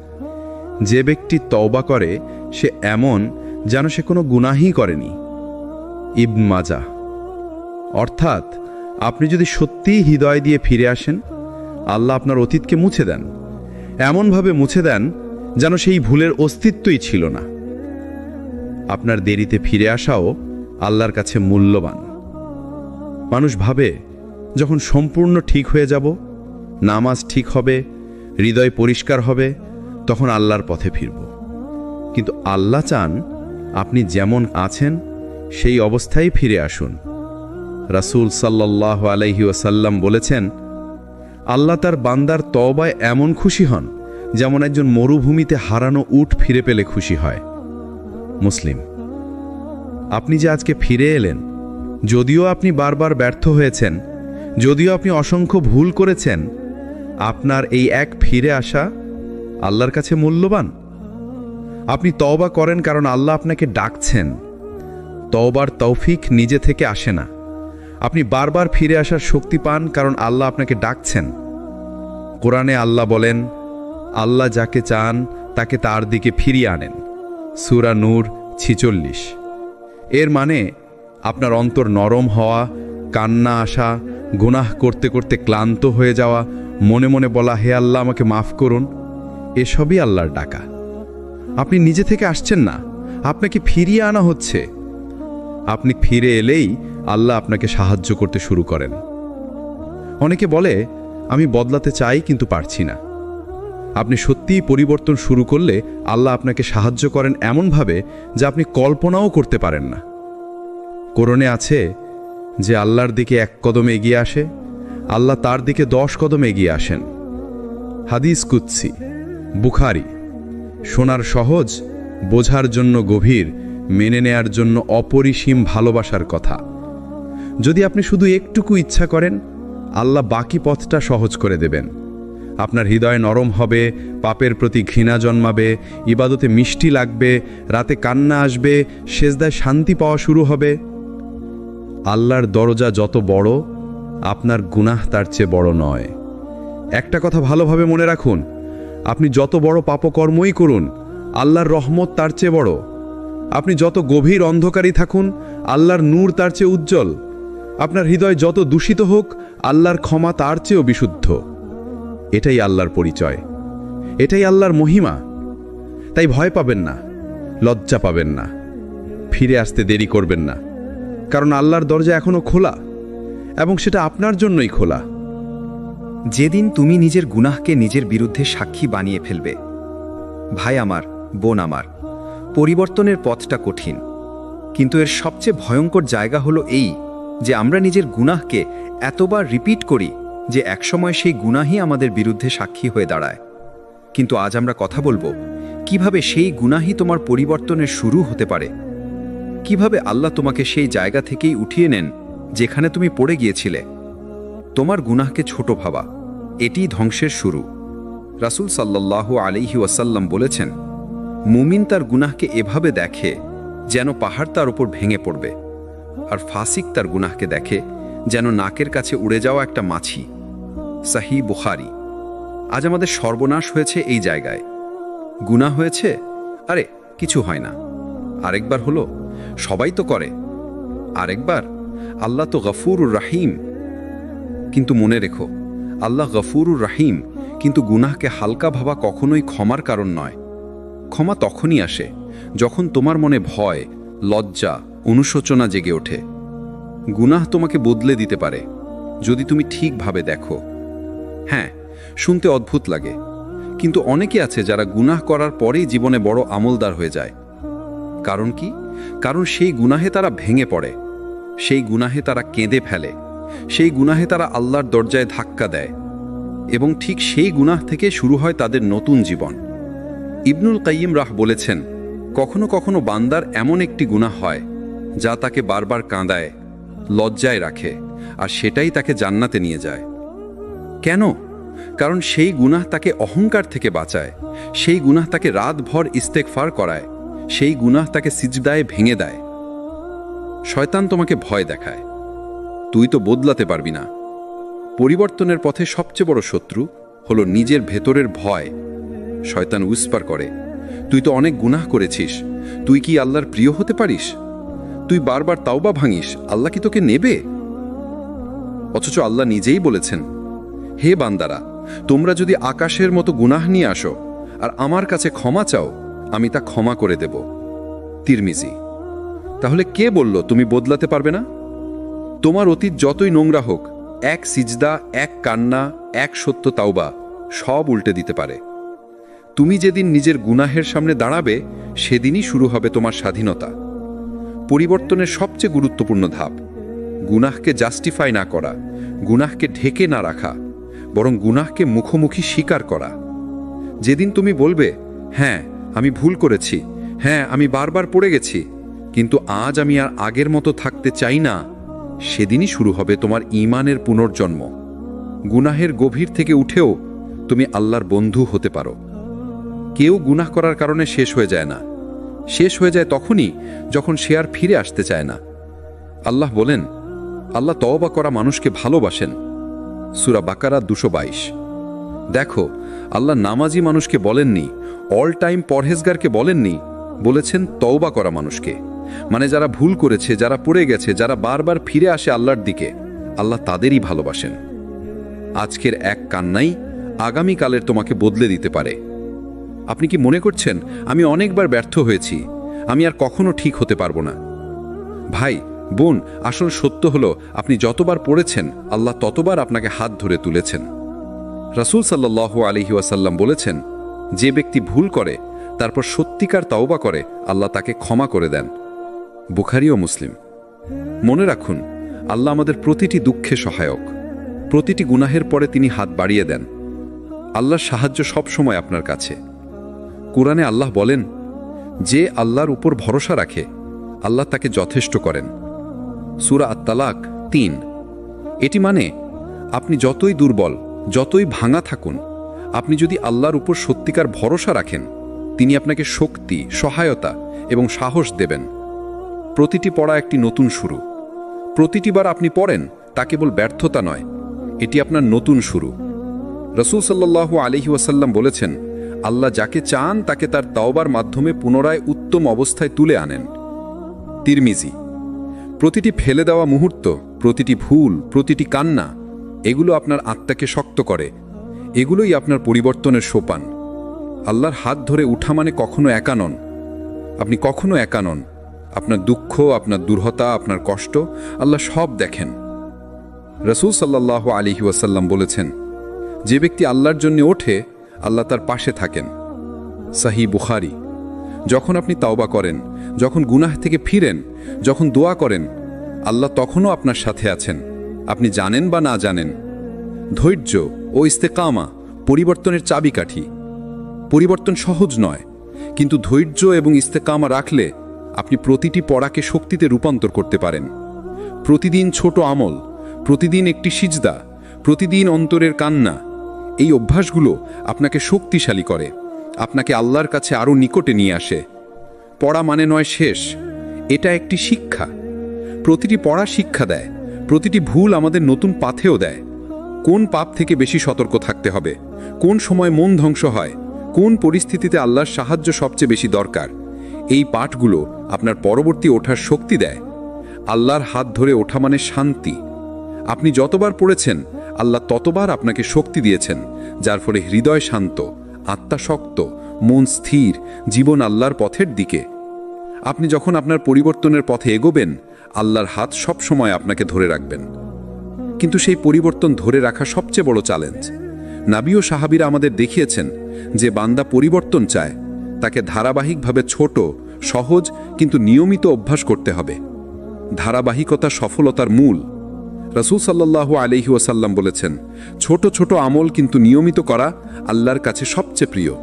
যে ব্যক্তি তওবা করে সে এমন যেন সে কোনো গুনাহই করেনি। ইবন মাজাহ। অর্থাৎ আপনি যদি সত্যিই হৃদয় দিয়ে ফিরে আসেন, আল্লাহ আপনার অতীতকে মুছে দেন, এমনভাবে মুছে দেন যেন সেই ভুলের অস্তিত্বই ছিল না। আপনার দেরিতে ফিরে আসাও আল্লাহর কাছে মূল্যবান। মানুষ ভাবে, যখন সম্পূর্ণ ঠিক হয়ে যাব, নামাজ ঠিক হবে, হৃদয় পরিষ্কার হবে, তখন আল্লাহর পথে ফিরব। কিন্তু আল্লাহ চান আপনি যেমন আছেন সেই অবস্থায় ফিরে আসুন। রাসূল সাল্লাল্লাহু আলাইহি ওয়াসাল্লাম বলেছেন, আল্লাহ তার বান্দার তওবায় এমন খুশি হন যেমন একজন মরুভূমিতে হারানো উট ফিরে পেলে খুশি হয়। মুসলিম। আপনি যে আজকে ফিরে এলেন, যদিও আপনি বারবার ব্যর্থ হয়েছেন, যদিও আপনি অসংখ্য ভুল করেছেন, আপনার এই এক ফিরে আসা আল্লাহর কাছে মূল্যবান। আপনি তওবা করেন কারণ আল্লাহ আপনাকে ডাকছেন। তওবার তৌফিক নিজে থেকে আসে না। আপনি বারবার ফিরে আসার শক্তি পান কারণ আল্লাহ আপনাকে ডাকছেন। কোরআনে আল্লাহ বলেন, আল্লাহ যাকে চান তাকে তার দিকে ফিরিয়ে আনেন। সূরা নূর 46। এর মানে আপনার অন্তর নরম হওয়া, কান্না আসা, গুনাহ করতে করতে ক্লান্ত হয়ে যাওয়া, মনে মনে বলা, হে আল্লাহ আমাকে মাফ করুন, এসবই আল্লাহর ডাকা। আপনি নিজে থেকে আসছেন না, আপনাকে ফিরিয়ে আনা হচ্ছে। আপনি ফিরে এলেই আল্লাহ আপনাকে সাহায্য করতে শুরু করেন। অনেকে বলে, আমি বদলাতে চাই কিন্তু পারছি না। আপনি সত্যিই পরিবর্তন শুরু করলে আল্লাহ আপনাকে সাহায্য করেন এমনভাবে যা আপনি কল্পনাও করতে পারেন না। কোরআনে আছে, যে আল্লাহর দিকে 1 কদম এগিয়ে আসে, আল্লাহ তার দিকে 10 কদম এগিয়ে আসেন। হাদিস কুদসি, বুখারী। শোনার সহজ, বোঝার জন্য গভীর, মেনে নেয়ার জন্য অপরিসীম ভালোবাসার কথা। যদি আপনি শুধু একটুকু ইচ্ছা করেন, আল্লাহ বাকি পথটা সহজ করে দেবেন। আপনার হৃদয় নরম হবে, পাপের প্রতি ঘৃণা জন্মাবে, ইবাদতে মিষ্টি লাগবে, রাতে কান্না আসবে, সেজদায় শান্তি পাওয়া শুরু হবে। আল্লাহর দরজা যত বড়, আপনার গুনাহ তার চেয়ে বড় নয়। একটা কথা ভালোভাবে মনে রাখুন, আপনি যত বড় পাপকর্মই করুন, আল্লাহর রহমত তার চেয়ে বড়। আপনি যত গভীর অন্ধকারই থাকুন, আল্লাহর নূর তার চেয়ে উজ্জ্বল। আপনার হৃদয় যত দূষিত হোক, আল্লাহর ক্ষমা তার চেয়েও বিশুদ্ধ। এটাই আল্লাহর পরিচয়, এটাই আল্লাহর মহিমা। তাই ভয় পাবেন না, লজ্জা পাবেন না, ফিরে আসতে দেরি করবেন না, কারণ আল্লাহর দরজা এখনো খোলা, এবং সেটা আপনার জন্যই খোলা। যেদিন তুমি নিজের গুনাহকে নিজের বিরুদ্ধে সাক্ষী বানিয়ে ফেলবে, ভাই আমার, বোন আমার, পরিবর্তনের পথটা কঠিন, কিন্তু এর সবচেয়ে ভয়ঙ্কর জায়গা হলো এই যে আমরা নিজের গুনাহকে এতবার রিপিট করি যে একসময় সেই গুনাহই আমাদের বিরুদ্ধে সাক্ষী হয়ে দাঁড়ায়। কিন্তু আজ আমরা কথা বলবো কিভাবে সেই গুনাহই তোমার পরিবর্তনের শুরু হতে পারে, কিভাবে আল্লাহ তোমাকে সেই জায়গা থেকেই উঠিয়ে নেন যেখানে তুমি পড়ে গিয়েছিলে। তোমার গুনাহকে ছোট ভাবা, এটিই ধ্বংসের শুরু। রাসূল সাল্লাল্লাহু আলাইহি ওয়াসাল্লাম বলেছেন, মুমিন তার গুনাহকে এভাবে দেখে যেন পাহাড় তার উপর ভেঙে পড়বে, আর ফাসিক তার গুনাহকে দেখে যেন নাকের কাছে উড়ে যাওয়া একটা মাছি। সহিহ বুখারী। আজ আমাদের সর্বনাশ হয়েছে এই জায়গায়। গুনাহ হয়েছে, আরে কিছু হয় না। আরেকবার হলো, সবাই তো করে। আরেকবার, আল্লাহ তো গফুরুর রাহিম। কিন্তু মনে রেখো, আল্লাহ গফুরুর রাহিম, কিন্তু গুনাহকে হালকা ভাবা কখনোই ক্ষমার কারণ নয়। ক্ষমা তখনই আসে যখন তোমার মনে ভয়, লজ্জা, অনুশোচনা জেগে ওঠে। গুনাহ তোমাকে বদলে দিতে পারে যদি তুমি ঠিকভাবে দেখো। হ্যাঁ, শুনতে অদ্ভুত লাগে, কিন্তু অনেকে আছে যারা গুনাহ করার পরেই জীবনে বড় আমলদার হয়ে যায়। কারণ কি? কারণ সেই গুনাহে তারা ভেঙে পড়ে, সেই গুনাহে তারা কেঁদে ফেলে, সেই গুনাহে তারা আল্লাহর দরজায় ধাক্কা দেয়, এবং ঠিক সেই গুনাহ থেকে শুরু হয় তাদের নতুন জীবন। ইবনুল কাইয়িম রাহ বলেছেন, কখনো কখনো বান্দার এমন একটি গুনাহ হয় যা তাকে বারবার কাঁদায়, লজ্জায় রাখে, আর সেটাই তাকে জান্নাতে নিয়ে যায়। কেন? কারণ সেই গুনাহ তাকে অহংকার থেকে বাঁচায়, সেই গুনাহ তাকে রাতভর ইস্তেগফার করায়, সেই গুনাহ তাকে সিজদায় ভেঙে দেয়। শয়তান তোমাকে ভয় দেখায়, তুই তো বদলাতে পারবি না। পরিবর্তনের পথে সবচেয়ে বড় শত্রু হলো নিজের ভেতরের ভয়। শয়তান উইসপার করে, তুই তো অনেক গুনাহ করেছিস, তুই কি আল্লাহর প্রিয় হতে পারিস? তুই বারবার তাওবা ভাঙিস, আল্লাহ কি তোকে নেবে? অথচ আল্লাহ নিজেই বলেছেন, হে বান্দারা, তোমরা যদি আকাশের মতো গুনাহ নিয়ে আসো আর আমার কাছে ক্ষমা চাও, আমি তা ক্ষমা করে দেব। তিরমিজি। তাহলে কে বলল তুমি বদলাতে পারবে না? তোমার অতীত যতই নোংরা হোক, এক সিজদা, এক কান্না, এক সত্য তাওবা সব উল্টে দিতে পারে। তুমি যেদিন নিজের গুনাহের সামনে দাঁড়াবে, সেদিনই শুরু হবে তোমার স্বাধীনতা। পরিবর্তনের সবচেয়ে গুরুত্বপূর্ণ ধাপ, গুনাহকে জাস্টিফাই না করা, গুনাহকে ঢেকে না রাখা, বরং গুনাহকে মুখোমুখি স্বীকার করা। যেদিন তুমি বলবে, হ্যাঁ আমি ভুল করেছি, হ্যাঁ আমি বারবার পড়ে গেছি, কিন্তু আজ আমি আর আগের মতো থাকতে চাই না, সেদিনই শুরু হবে তোমার ঈমানের পুনর্জন্ম। গুনাহের গভীর থেকে উঠেও তুমি আল্লাহর বন্ধু হতে পারো। কেউ গুনাহ করার কারণে শেষ হয়ে যায় না, শেষ হয়ে যায় তখনই যখন সে আর ফিরে আসতে চায় না। আল্লাহ বলেন, আল্লাহ তওবা করা মানুষকে ভালোবাসেন। সূরা বাকারা 222। দেখো, আল্লাহ নামাজি মানুষকে বলেননি, অল টাইম পরহেজগারকে বলেননি, বলেছেন তওবা করা মানুষকে। মানে যারা ভুল করেছে, যারা পড়ে গেছে, যারা বারবার ফিরে আসে আল্লাহর দিকে, আল্লাহ তাদেরই ভালোবাসেন। আজকের এক কান্নাই আগামীকালের তোমাকে বদলে দিতে পারে। আপনি কি মনে করছেন আমি অনেকবার ব্যর্থ হয়েছি, আমি আর কখনো ঠিক হতে পারবো না? ভাই, বোন, আসল সত্য হলো আপনি যতবার পড়েছেন, আল্লাহ ততবার আপনাকে হাত ধরে তুলেছেন। রাসূল সাল্লাল্লাহু আলাইহি ওয়াসাল্লাম বলেছেন, যে ব্যক্তি ভুল করে তারপর সত্যিকার তাওবা করে, আল্লাহ তাকে ক্ষমা করে দেন। বুখারী ও মুসলিম। মনে রাখুন, আল্লাহ আমাদের প্রতিটি দুঃখে সহায়ক। প্রতিটি গুনাহের পরে তিনি হাত বাড়িয়ে দেন। আল্লাহর সাহায্য সব সময় আপনার কাছে। কুরআনে আল্লাহ বলেন, যে আল্লাহর উপর ভরসা রাখে আল্লাহ তাকে যথেষ্ট করেন। সূরা আত-তালাক ৩। এটি মানে আপনি যতই দুর্বল, যতই ভাঙা থাকুন, আপনি যদি আল্লাহর উপর সত্যিকার ভরসা রাখেন, তিনি আপনাকে শক্তি, সহায়তা এবং সাহস দেবেন। প্রতিটি পড়া একটি নতুন শুরু। প্রতিটিবার আপনি পড়েন তা কেবল ব্যর্থতা নয়, এটি আপনার নতুন শুরু। রাসূল সাল্লাল্লাহু আলাইহি ওয়াসাল্লাম বলেছেন, আল্লাহ যাকে চান তাকে তার তাওবার মাধ্যমে পুনরায় উত্তম অবস্থায় তুলে আনেন। তিরমিজি। প্রতিটি ফেলে দেওয়া মুহূর্ত, প্রতিটি ভুল, প্রতিটি কান্না, এগুলো আপনার আত্মাকে শক্ত করে। এগুলোই আপনার পরিবর্তনের সোপান। আল্লাহর হাত ধরে উঠা মানে কখনো একা নন। আপনি কখনো একা নন। আপনার দুঃখ, আপনার দুর্হতা, আপনার কষ্ট আল্লাহ সব দেখেন। রাসূল সাল্লাল্লাহু আলাইহি ওয়াসাল্লাম বলেছেন, যে ব্যক্তি আল্লাহর জন্য ওঠে আল্লাহ তার পাশে থাকেন। সহিহ বুখারী। যখন আপনি তাওবা করেন, যখন গুনাহ থেকে ফিরেন, যখন দোয়া করেন, আল্লাহ তখনও আপনার সাথে আছেন, আপনি জানেন বা না জানেন। ধৈর্য ও ইস্তেকামা পরিবর্তনের চাবিকাঠি। পরিবর্তন সহজ নয়, কিন্তু ধৈর্য এবং ইস্তেকামা রাখলে আপনি প্রতিটি পড়াকে শক্তিতে রূপান্তর করতে পারেন। প্রতিদিন ছোট আমল, প্রতিদিন একটি সিজদা, প্রতিদিন অন্তরের কান্না, এই অভ্যাসগুলো আপনাকে শক্তিশালী করে, আপনাকে আল্লাহর কাছে আরও নিকটে নিয়ে আসে। পড়া মানে নয় শেষ, এটা একটি শিক্ষা। প্রতিটি পড়া শিক্ষা দেয়, প্রতিটি ভুল আমাদের নতুন পাথেও দেয়। কোন পাপ থেকে বেশি সতর্ক থাকতে হবে, কোন সময় মন ধ্বংস হয়, কোন পরিস্থিতিতে আল্লাহর সাহায্য সবচেয়ে বেশি দরকার, এই পাঠগুলো আপনার পরবর্তী ওঠার শক্তি দেয়। আল্লাহর হাত ধরে ওঠা মানে শান্তি। আপনি যতবার পড়েছেন আল্লাহ ততবার আপনাকে শক্তি দিয়েছেন, যার ফলে হৃদয় শান্ত, আত্মা শক্ত, মন স্থির, জীবন আল্লাহর পথের দিকে। আপনি যখন আপনার পরিবর্তনের পথে এগোবেন, আল্লাহর হাত সব সময় আপনাকে ধরে রাখবেন। কিন্তু সেই পরিবর্তন ধরে রাখা সবচেয়ে বড় চ্যালেঞ্জ। নবী ও সাহাবীরা আমাদের দেখিয়েছেন, যে বান্দা পরিবর্তন চায় তাকে ধারাবাহিকভাবে ছোট, সহজ কিন্তু নিয়মিত অভ্যাস করতে হবে। ধারাবাহিকতা সফলতার মূল। রাসূল সাল্লাল্লাহু আলাইহি ওয়াসাল্লাম বলেছেন, ছোট ছোট আমল কিন্তু নিয়মিত করা আল্লাহর কাছে সবচেয়ে প্রিয়।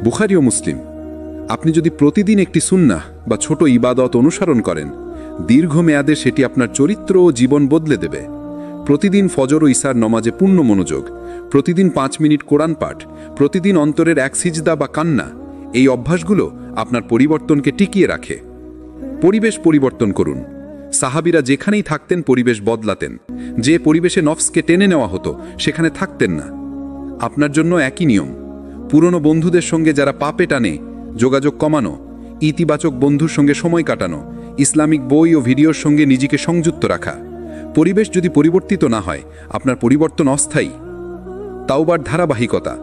বুখারী ও মুসলিম। আপনি যদি প্রতিদিন একটি সুন্নাহ বা ছোট ইবাদত অনুসরণ করেন, দীর্ঘমেয়াদে সেটি আপনার চরিত্র ও জীবন বদলে দেবে। প্রতিদিন ফজর ও ইশার নমাজে পূর্ণ মনোযোগ, প্রতিদিন 5 মিনিট কোরআন পাঠ, প্রতিদিন অন্তরের এক সিজদা বা কান্না, এই অভ্যাসগুলো আপনার পরিবর্তনকে টিকিয়ে রাখে। পরিবেশ পরিবর্তন করুন। সাহাবীরা যেখানেই থাকতেন পরিবেশ বদলাতেন। যে পরিবেশে নফসকে টেনে নেওয়া হতো সেখানে থাকতেন না। আপনার জন্য একই নিয়ম। পুরনো বন্ধুদের সঙ্গে যারা পাপে টানে যোগাযোগ কমানো, ইতিবাচক বন্ধুর সঙ্গে সময় কাটানো, ইসলামিক বই ও ভিডিওর সঙ্গে নিজেকে সংযুক্ত রাখা। পরিবেশ যদি পরিবর্তিত না হয়, আপনার পরিবর্তন অস্থায়ী। তাওবার ধারাবাহিকতা।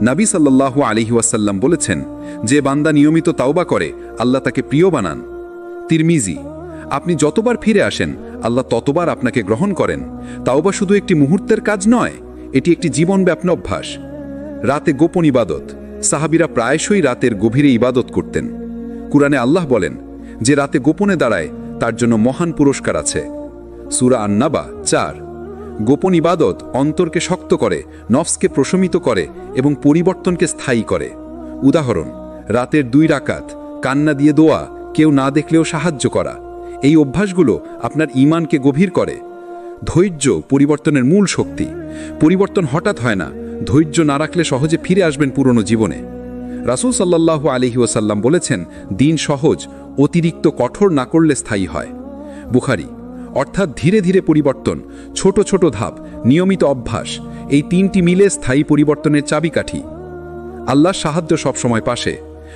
নবী সাল্লাল্লাহু আলাইহি ওয়াসাল্লাম বলেছেন, যে বান্দা নিয়মিত তাওবা করে আল্লাহ তাকে প্রিয় বানান। তিরমিজি। আপনি যতবার ফিরে আসেন আল্লাহ ততবার আপনাকে গ্রহণ করেন। তাওবা শুধু একটি মুহূর্তের কাজ নয়, এটি একটি জীবনব্যাপী অভ্যাস। রাতে গোপন ইবাদত। সাহাবীরা প্রায়শই রাতের গভীরে ইবাদত করতেন। কুরআনে আল্লাহ বলেন, যে রাতে গোপনে দাঁড়ায় তার জন্য মহান পুরস্কার আছে। সূরা আন-নাবা 4। গোপন ইবাদত অন্তরকে শক্ত করে, নফসকে প্রশমিত করে এবং পরিবর্তনকে স্থায়ী করে। উদাহরণ, রাতের 2 রাকাত, কান্না দিয়ে দোয়া, কেউ না দেখলেও সাহায্য করা। এই অভ্যাসগুলো আপনার ঈমানকে গভীর করে। ধৈর্য পরিবর্তনের মূল শক্তি। পরিবর্তন হঠাৎ হয় না, ধৈর্য না রাখলে সহজে ফিরে আসবেন পুরনো জীবনে। রাসূল সাল্লাল্লাহু আলাইহি ওয়াসাল্লাম বলেছেন, দিন সহজ, অতিরিক্ত কঠোর না করলে স্থায়ী হয়। বুখারী। অর্থাৎ ধীরে ধীরে পরিবর্তন, ছোট ছোট ধাপ, নিয়মিত অভ্যাস, এই 3টি মিলে স্থায়ী পরিবর্তনের চাবিকাঠি। আল্লাহর সাহায্য সবসময় পাশে।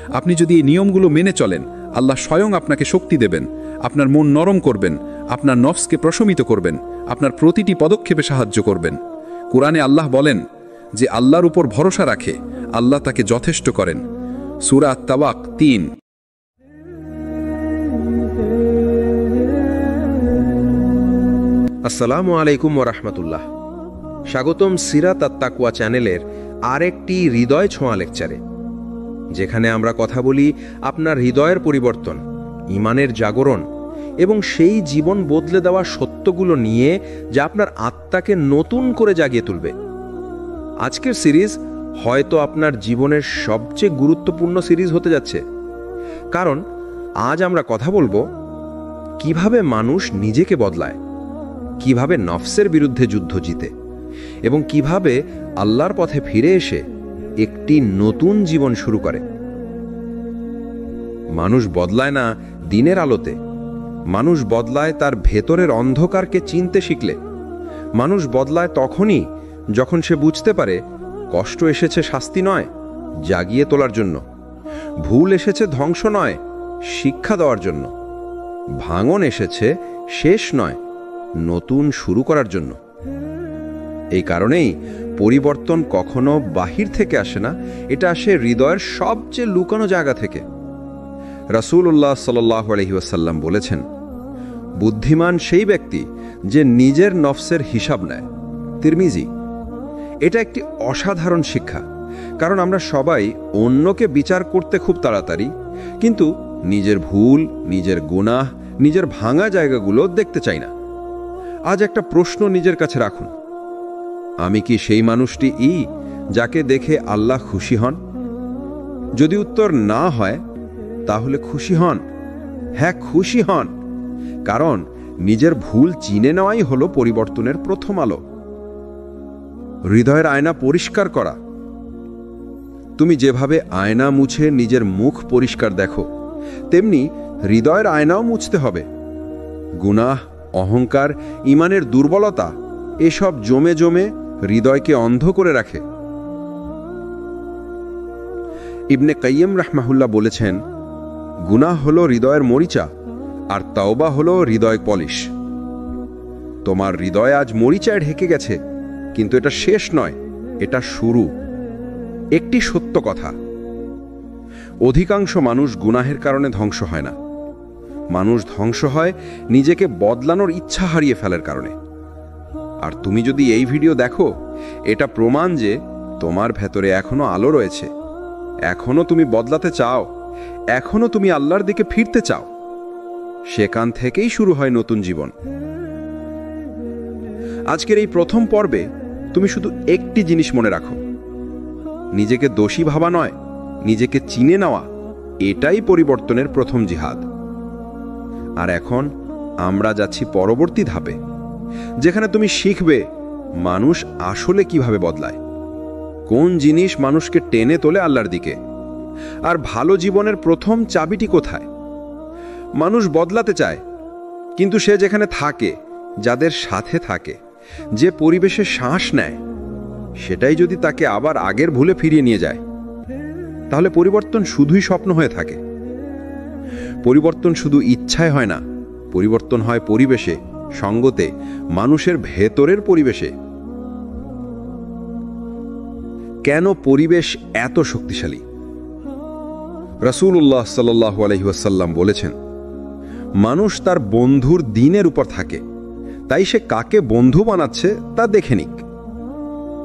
আপনি যদি এই নিয়মগুলো মেনে চলেন, আল্লাহ স্বয়ং আপনাকে শক্তি দেবেন, আপনার মন নরম করবেন, আপনার নফসকে প্রশমিত করবেন, আপনার প্রতিটি পদক্ষেপে সাহায্য করবেন। কুরআনে আল্লাহ বলেন, যে আল্লাহর উপর ভরসা রাখে আল্লাহ তাকে যথেষ্ট করেন। সূরা আত-তাওবাক 3। আসসালামু আলাইকুম ওয়া রাহমাতুল্লাহ। স্বাগতম সিরাত আত-তাকওয়া চ্যানেলের আরেকটি হৃদয় ছোঁয়া লেকচারে, যেখানে আমরা কথা বলি আপনার হৃদয়ের পরিবর্তন, ঈমানের জাগরণ এবং সেই জীবন বদলে দেওয়া সত্যগুলো নিয়ে যা আপনার আত্মাকে নতুন করে জাগিয়ে তুলবে। আজকের সিরিজ হয়তো আপনার জীবনের সবচেয়ে গুরুত্বপূর্ণ সিরিজ হতে যাচ্ছে, কারণ আজ আমরা কথা বলবো কিভাবে মানুষ নিজেকে বদলায়, কিভাবে নফসের বিরুদ্ধে যুদ্ধ জিতে এবং কিভাবে আল্লাহর পথে ফিরে এসে একটি নতুন জীবন শুরু করে। মানুষ বদলায় না দিনের আলোতে, মানুষ বদলায় তার ভেতরের অন্ধকারকে চিনতে শিখলে। মানুষ বদলায় তখনই যখন সে বুঝতে পারে কষ্ট এসেছে শাস্তি নয়, জাগিয়ে তোলার জন্য। ভুল এসেছে ধ্বংস নয়, শিক্ষা দেওয়ার জন্য। ভাঙন এসেছে শেষ নয়, নতুন শুরু করার জন্য। এই কারণেই পরিবর্তন কখনো বাহির থেকে আসে না, এটা আসে হৃদয়ের সবচেয়ে লুকানো জায়গা থেকে। রাসূলুল্লাহ সাল্লাল্লাহু আলাইহি ওয়াসাল্লাম বলেছেন, বুদ্ধিমান সেই ব্যক্তি যে নিজের নফসের হিসাব নেয়। তিরমিজি। এটা একটি অসাধারণ শিক্ষা, কারণ আমরা সবাই অন্যকে বিচার করতে খুব তাড়াতাড়ি, কিন্তু নিজের ভুল, নিজের গুনাহ, নিজের ভাঙা জায়গাগুলো দেখতে চাই না। আজ একটা প্রশ্ন নিজের কাছে রাখুন, আমি কি সেই মানুষটি যাকে দেখে আল্লাহ খুশি হন? যদি উত্তর না হয়, তাহলে খুশি হন। হ্যাঁ, খুশি হন, কারণ নিজের ভুল চিনে নেওয়াই হলো পরিবর্তনের প্রথম আলো। হৃদয়ের আয়না পরিষ্কার করা। তুমি যেভাবে আয়না মুছে নিজের মুখ পরিষ্কার দেখো, তেমনি হৃদয়ের আয়নাও মুছতে হবে। গুনাহ, অহংকার, ঈমানের দুর্বলতা এসব জমে জমে হৃদয়কে অন্ধ করে রাখে। ইবনে কাইয়্যিম রাহমাহুল্লাহ বলেছেন, গুনাহ হলো হৃদয়ের মরিচা আর তাওবা হলো হৃদয় পলিশ। তোমার হৃদয় আজ মরিচায় ঢেকে গেছে, কিন্তু এটা শেষ নয়, এটা শুরু। একটি সত্য কথা, অধিকাংশ মানুষ গুনাহের কারণে ধ্বংস হয় না, মানুষ ধ্বংস হয় নিজেকে বদলানোর ইচ্ছা হারিয়ে ফেলার কারণে। আর তুমি যদি এই ভিডিও দেখো, এটা প্রমাণ যে তোমার ভেতরে এখনো আলো রয়েছে, এখনো তুমি বদলাতে চাও, এখনো তুমি আল্লাহর দিকে ফিরতে চাও। সেখান থেকেই শুরু হয় নতুন জীবন। আজকের এই প্রথম পর্বে তুমি শুধু একটি জিনিস মনে রাখো, নিজেকে দোষী ভাবা নয়, নিজেকে চিনে নেওয়া, এটাই পরিবর্তনের প্রথম জিহাদ। আর এখন আমরা যাচ্ছি পরবর্তী ধাপে, যেখানে তুমি শিখবে মানুষ আসলে কিভাবে বদলায়, কোন জিনিস মানুষকে টেনে তোলে আল্লাহর দিকে, আর ভালো জীবনের প্রথম চাবিটি কোথায়। মানুষ বদলাতে চায়, কিন্তু সে যেখানে থাকে, যাদের সাথে থাকে, যে পরিবেশে শ্বাস নেয়, সেটাই যদি তাকে আবার আগের ভুলে ফিরিয়ে নিয়ে যায়, তাহলে পরিবর্তন শুধুই স্বপ্ন হয়ে থাকে। পরিবর্তন শুধু ইচ্ছায় হয় না, পরিবর্তন হয় পরিবেশে, সঙ্গতে, মানুষের ভেতরের পরিবেশে। কেন পরিবেশ এত শক্তিশালী? রাসূলুল্লাহ সাল্লাল্লাহু আলাইহি ওয়াসাল্লাম বলেছেন, মানুষ তার বন্ধুর দিনের উপর থাকে, তাই সে কাকে বন্ধু বানাচ্ছে তা দেখে নিক।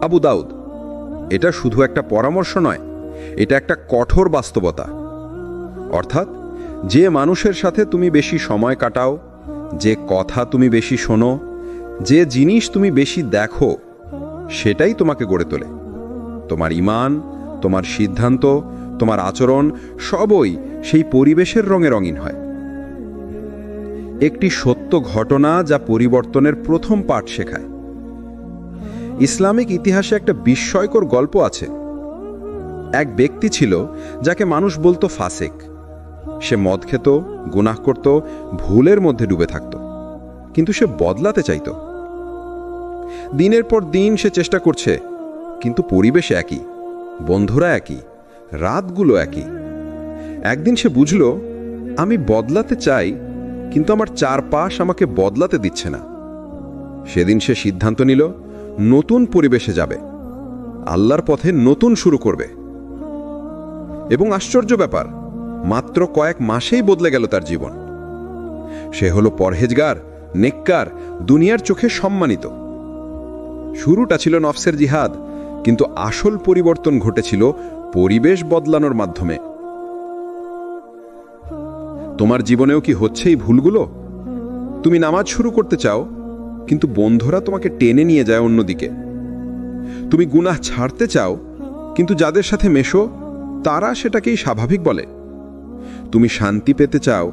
আবু দাউদ। এটা শুধু একটা পরামর্শ নয়, এটা একটা কঠোর বাস্তবতা। অর্থাৎ যে মানুষের সাথে তুমি বেশি সময় কাটাও, যে কথা তুমি বেশি শোনো, যে জিনিস তুমি বেশি দেখো, সেটাই তোমাকে গড়ে তোলে। তোমার ঈমান, তোমার সিদ্ধান্ত, তোমার আচরণ সবই সেই পরিবেশের রঙে রঙিন হয়। একটি সত্য ঘটনা যা পরিবর্তনের প্রথম পাঠ শেখায়। ইসলামিক ইতিহাসে একটা বিস্ময়কর গল্প আছে। এক ব্যক্তি ছিল যাকে মানুষ বলতো ফাসেক। সে মদ খেত, গুনাহ করত, ভুলের মধ্যে ডুবে থাকত, কিন্তু সে বদলাতে চাইত। দিনের পর দিন সে চেষ্টা করছে, কিন্তু পরিবেশ একই, বন্ধুরা একই, রাতগুলো একই। একদিন সে বুঝল, আমি বদলাতে চাই, কিন্তু আমার চারপাশ আমাকে বদলাতে দিচ্ছে না। সেদিন সে সিদ্ধান্ত নিল, নতুন পরিবেশে যাবে, আল্লাহর পথে নতুন শুরু করবে। এবং আশ্চর্য ব্যাপার, মাত্র কয়েক মাসেই বদলে গেল তার জীবন। সে হলো পরহেজগার, নেককার, দুনিয়ার চোখে সম্মানিত। শুরুটা ছিল নফসের জিহাদ, কিন্তু আসল পরিবর্তন ঘটেছিল পরিবেশ বদলানোর মাধ্যমে। তোমার জীবনেও কি হচ্ছে এই ভুলগুলো? তুমি নামাজ শুরু করতে চাও, কিন্তু বন্ধুরা তোমাকে টেনে নিয়ে যায় অন্যদিকে। তুমি গুনাহ ছাড়তে চাও, কিন্তু যাদের সাথে মেশো তারা সেটাকেই স্বাভাবিক বলে। তুমি শান্তি পেতে চাও,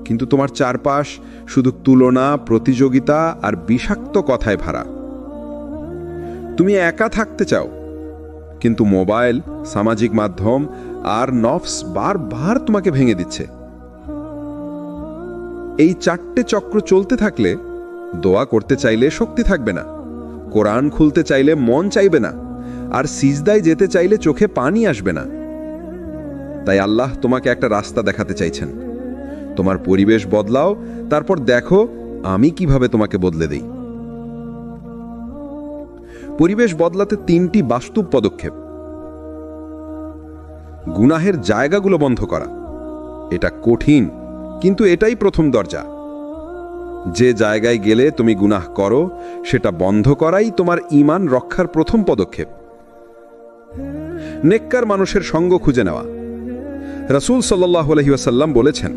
কিন্তু তোমার চারপাশ শুধু তুলনা, প্রতিযোগিতা আর বিষাক্ত কথায় ভরা। তুমি একা থাকতে চাও, কিন্তু মোবাইল, সামাজিক মাধ্যম আর নফস বারবার তোমাকে ভেঙে দিচ্ছে। এই 4টে চক্র চলতে থাকলে দোয়া করতে চাইলে শক্তি থাকবে না, কোরআন খুলতে চাইলে মন চাইবে না, আর সিজদায় যেতে চাইলে চোখে পানি আসবে না। তাই আল্লাহ তোমাকে একটা রাস্তা দেখাতে চাইছেন। তোমার পরিবেশ বদলাও, তারপর দেখো আমি কিভাবে তোমাকে বদলে দেই। পরিবেশ বদলাতে 3টি বাস্তব পদক্ষেপ। গুনাহের জায়গাগুলো বন্ধ করা। এটা কঠিন, কিন্তু এটাই প্রথম দরজা। যে জায়গায় গেলে তুমি গুনাহ করো সেটা বন্ধ করাই তোমার ঈমান রক্ষার প্রথম পদক্ষেপ। নেককার মানুষের সঙ্গ খুঁজে নেওয়া। রাসূল সাল্লাল্লাহু আলাইহি ওয়াসাল্লাম বলেছেন,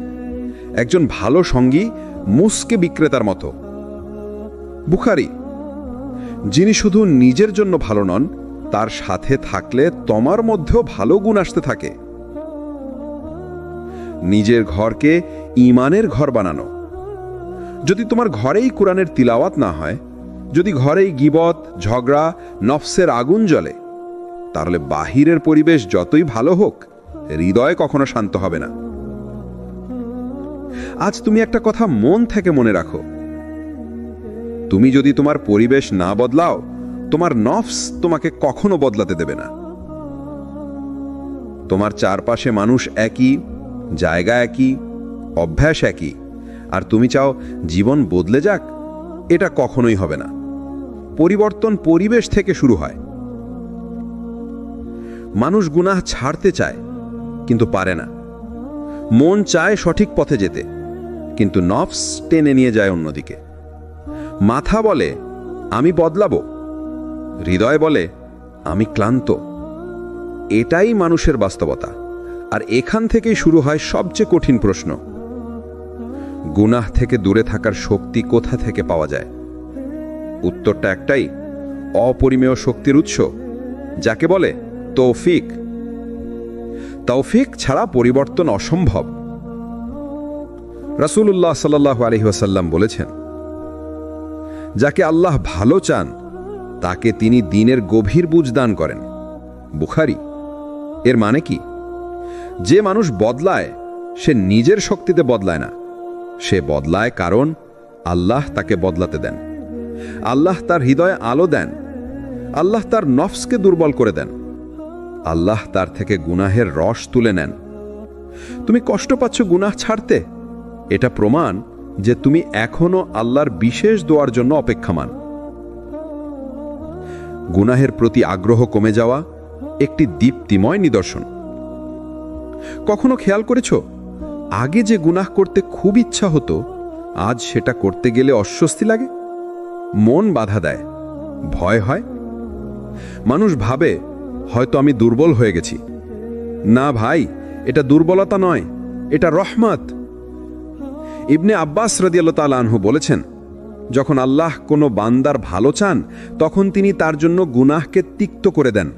একজন ভালো সঙ্গী মুসকে বিক্রেতার মতো। বুখারী। যিনি শুধু নিজের জন্য ভালো নন, তার সাথে থাকলে তোমার মধ্যেও ভালো গুণ আসতে থাকে। নিজের ঘরকে ঈমানের ঘর বানানো। যদি তোমার ঘরেই কোরআনের তিলাওয়াত না হয়, যদি ঘরেই গীবত, ঝগড়া, নফসের আগুন জ্বলে, তাহলে বাহিরের পরিবেশ যতই ভালো হোক, হৃদয় কখনো শান্ত হবে না। আজ তুমি একটা কথা মন থেকে মনে রাখো। তুমি যদি তোমার পরিবেশ না বদলাও, তোমার নফস তোমাকে কখনো বদলাতে দেবে না। তোমার চারপাশে মানুষ একই, জায়গা একই, অভ্যাস একই, আর তুমি চাও জীবন বদলে যাক, এটা কখনোই হবে না। পরিবর্তন পরিবেশ থেকে শুরু হয়। মানুষ গুনাহ ছাড়তে চায়, কিন্তু পারে না। মন চায় সঠিক পথে যেতে, কিন্তু নফস টেনে নিয়ে যায় অন্যদিকে। মাথা বলে আমি বদলাবো, হৃদয় বলে আমি ক্লান্ত। এটাই মানুষের বাস্তবতা, আর এখান থেকেই শুরু হয় সবচেয়ে কঠিন প্রশ্ন। গুনাহ থেকে দূরে থাকার শক্তি কোথা থেকে পাওয়া যায়? উত্তরটা একটাই, অপরিমেয় শক্তির উৎস, যাকে বলে তৌফিক। তৌফিক ছাড়া পরিবর্তন অসম্ভব। রাসূলুল্লাহ সাল্লাল্লাহু আলাইহি ওয়াসাল্লাম বলেছেন, যাকে আল্লাহ ভালো চান তাকে তিনি দ্বীনের গভীর বুঝ দান করেন। বুখারী। এর মানে কি? যে মানুষ বদলায় সে নিজের শক্তিতে বদলায় না, সে বদলায় কারণ আল্লাহ তাকে বদলাতে দেন। আল্লাহ তার হৃদয়ে আলো দেন, আল্লাহ তার নফসকে দুর্বল করে দেন, আল্লাহ তার থেকে গুনাহের রস তুলে নেন। তুমি কষ্ট পাচ্ছ গুনাহ ছাড়তে, এটা প্রমাণ যে তুমি এখনো আল্লাহর বিশেষ দোয়ার জন্য অপেক্ষামান। গুনাহের প্রতি আগ্রহ কমে যাওয়া একটি দীপ্তিময় নিদর্শন। কখনো খেয়াল করেছ, আগে যে গুনাহ করতে খুব ইচ্ছা হতো, আজ সেটা করতে গেলে অস্বস্তি লাগে, মন বাধা দেয়, ভয় হয়। মানুষ ভাবে হয়তো আমি দুর্বল হয়ে গেছি। না ভাই, এটা দুর্বলতা নয়, এটা রহমত। ইবনে আব্বাস রাদিয়াল্লাহু তাআলা আনহু বলেছেন, যখন আল্লাহ কোনো বান্দার ভালো চান, তখন তিনি তার জন্য গুনাহকে তিক্ত করে দেন।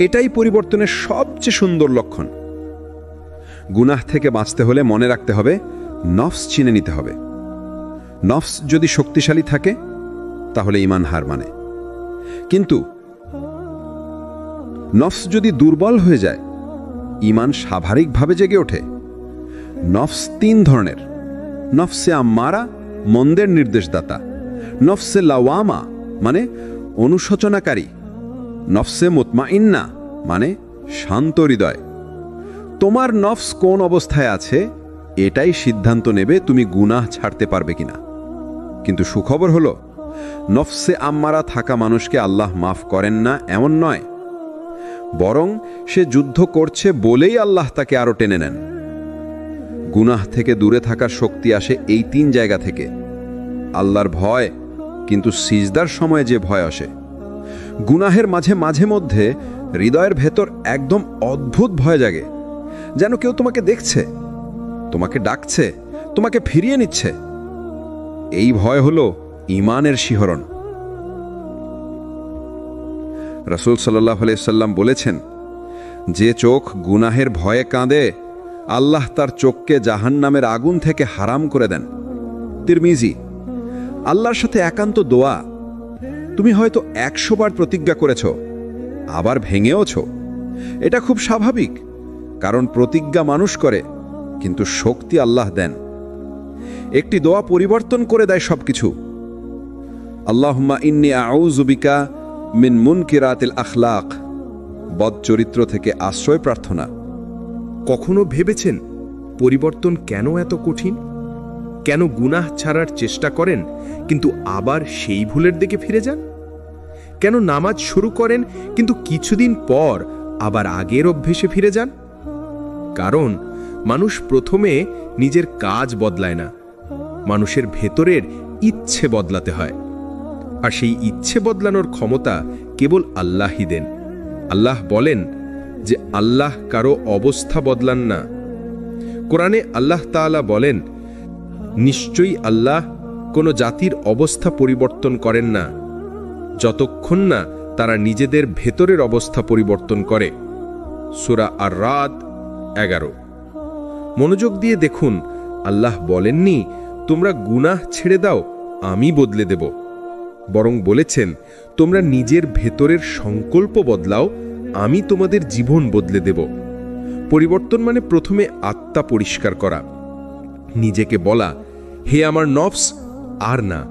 এটাই পরিবর্তনের সবচেয়ে সুন্দর লক্ষণ। গুনাহ থেকে বাঁচতে হলে মনে রাখতে হবে, নফস চিনে নিতে হবে। নফস যদি শক্তিশালী থাকে, তাহলে ঈমান হার মানে। কিন্তু নফস যদি দুর্বল হয়ে যায়, ঈমান স্বাভাবিকভাবে জেগে ওঠে। নফস 3 ধরনের: নফসে আম্মারা, মন্দের নির্দেশদাতা; নফসে লাওয়ামা, মানে অনুশোচনাকারী; নফসে মুতমাইন্না, মানে শান্ত হৃদয়। তোমার নফস কোন অবস্থায় আছে, এটাই সিদ্ধান্ত নেবে তুমি গুনাহ ছাড়তে পারবে কিনা। কিন্তু সুখবর হলো, নফসে আম্মারা থাকা মানুষকে আল্লাহ মাফ করেন না এমন নয়, বরং সে যুদ্ধ করছে বলেই আল্লাহ তাকে আরো টেনে নেন। গুনাহ থেকে দূরে থাকার শক্তি আসে এই 3 জায়গা থেকে। আল্লাহর ভয়, কিন্তু সিজদার সময় যে ভয় আসে। গুনাহের মাঝে মাঝে মধ্যে হৃদয়ের ভেতর একদম অদ্ভুত ভয় জাগে, যেন কেউ তোমাকে দেখছে। তোমাকে ডাকছে, তোমাকে ফিরিয়ে নিচ্ছে। এই ভয় হলো ঈমানের শিহরণ। রাসূল সাল্লাল্লাহু আলাইহি সাল্লাম বলেছেন, যে চোখ গুনাহের ভয়ে কাঁদে, আল্লাহ তার চোখকে জাহান্নামের আগুন থেকে হারাম করে দেন। তিরমিজি। আল্লাহর সাথে একান্ত দোয়া। তুমি হয়তো 100 বার প্রতিজ্ঞা করেছ, আবার ভেঙেওছ। এটা খুব স্বাভাবিক, কারণ প্রতিজ্ঞা মানুষ করে, কিন্তু শক্তি আল্লাহ দেন। একটি দোয়া পরিবর্তন করে দেয় সবকিছু। আল্লাহুম্মা ইন্নী আউযু বিকা মিন মুনকিরাতিল আখলাক। বদ চরিত্র থেকে আশ্রয় প্রার্থনা। কখনো ভেবেছেন পরিবর্তন কেন এত কঠিন? কেন গুনাহ ছাড়ার চেষ্টা করেন কিন্তু আবার সেই ভুলের দিকে ফিরে যান? কেন নামাজ শুরু করেন কিন্তু কিছুদিন পর আবার আগের অভ্যেসে ফিরে যান? কারণ মানুষ প্রথমে নিজের কাজ বদলায় না, মানুষের ভেতরের ইচ্ছে বদলাতে হয়। আর সেই ইচ্ছে বদলানোর ক্ষমতা কেবল আল্লাহই দেন। আল্লাহ বলেন যে আল্লাহ কারো অবস্থা বদলান না। কোরআনে আল্লাহ তাআলা বলেন, নিশ্চয়ই আল্লাহ কোনো জাতির অবস্থা পরিবর্তন করেন না যতক্ষণ না তারা নিজেদের ভেতরের অবস্থা পরিবর্তন করে। সূরা আর-রাদ 11। মনোযোগ দিয়ে দেখুন, আল্লাহ বলেননি তোমরা গুনাহ ছেড়ে দাও, আমি বদলে দেব। বরং বলেছেন, তোমরা নিজের ভেতরের সংকল্প বদলাও, আমি তোমাদের জীবন বদলে দেব। পরিবর্তন মানে প্রথমে আত্মা পরিষ্কার করা, নিজেকে বলা, হে আমার নফস, আর না,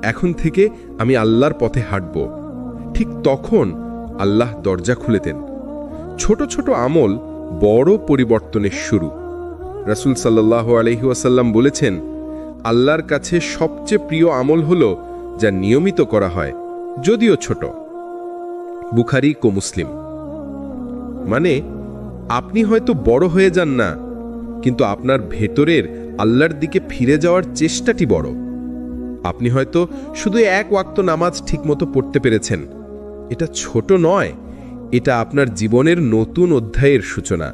এখন থেকে আমি আল্লাহর পথে হাঁটব। ঠিক তখন আল্লাহ দরজা খুলে দেন। ছোট ছোট আমল বড় পরিবর্তনের শুরু। রাসূল সাল্লাল্লাহু আলাইহি ওয়াসাল্লাম বলেছেন, আল্লাহর কাছে সবচেয়ে প্রিয় আমল হলো যা নিয়মিত করা হয়, যদিও ছোট। বুখারী ও মুসলিম। মানে আপনি হয়তো বড় হয়ে যান না, কিন্তু আপনার ভেতরের আল্লাহর দিকে ফিরে যাওয়ার চেষ্টাটি বড়। আপনি হয়তো শুধু এক ওয়াক্ত নামাজ ঠিকমতো পড়তে পেরেছেন, এটা ছোট নয়, এটা আপনার জীবনের নতুন অধ্যায়ের সূচনা।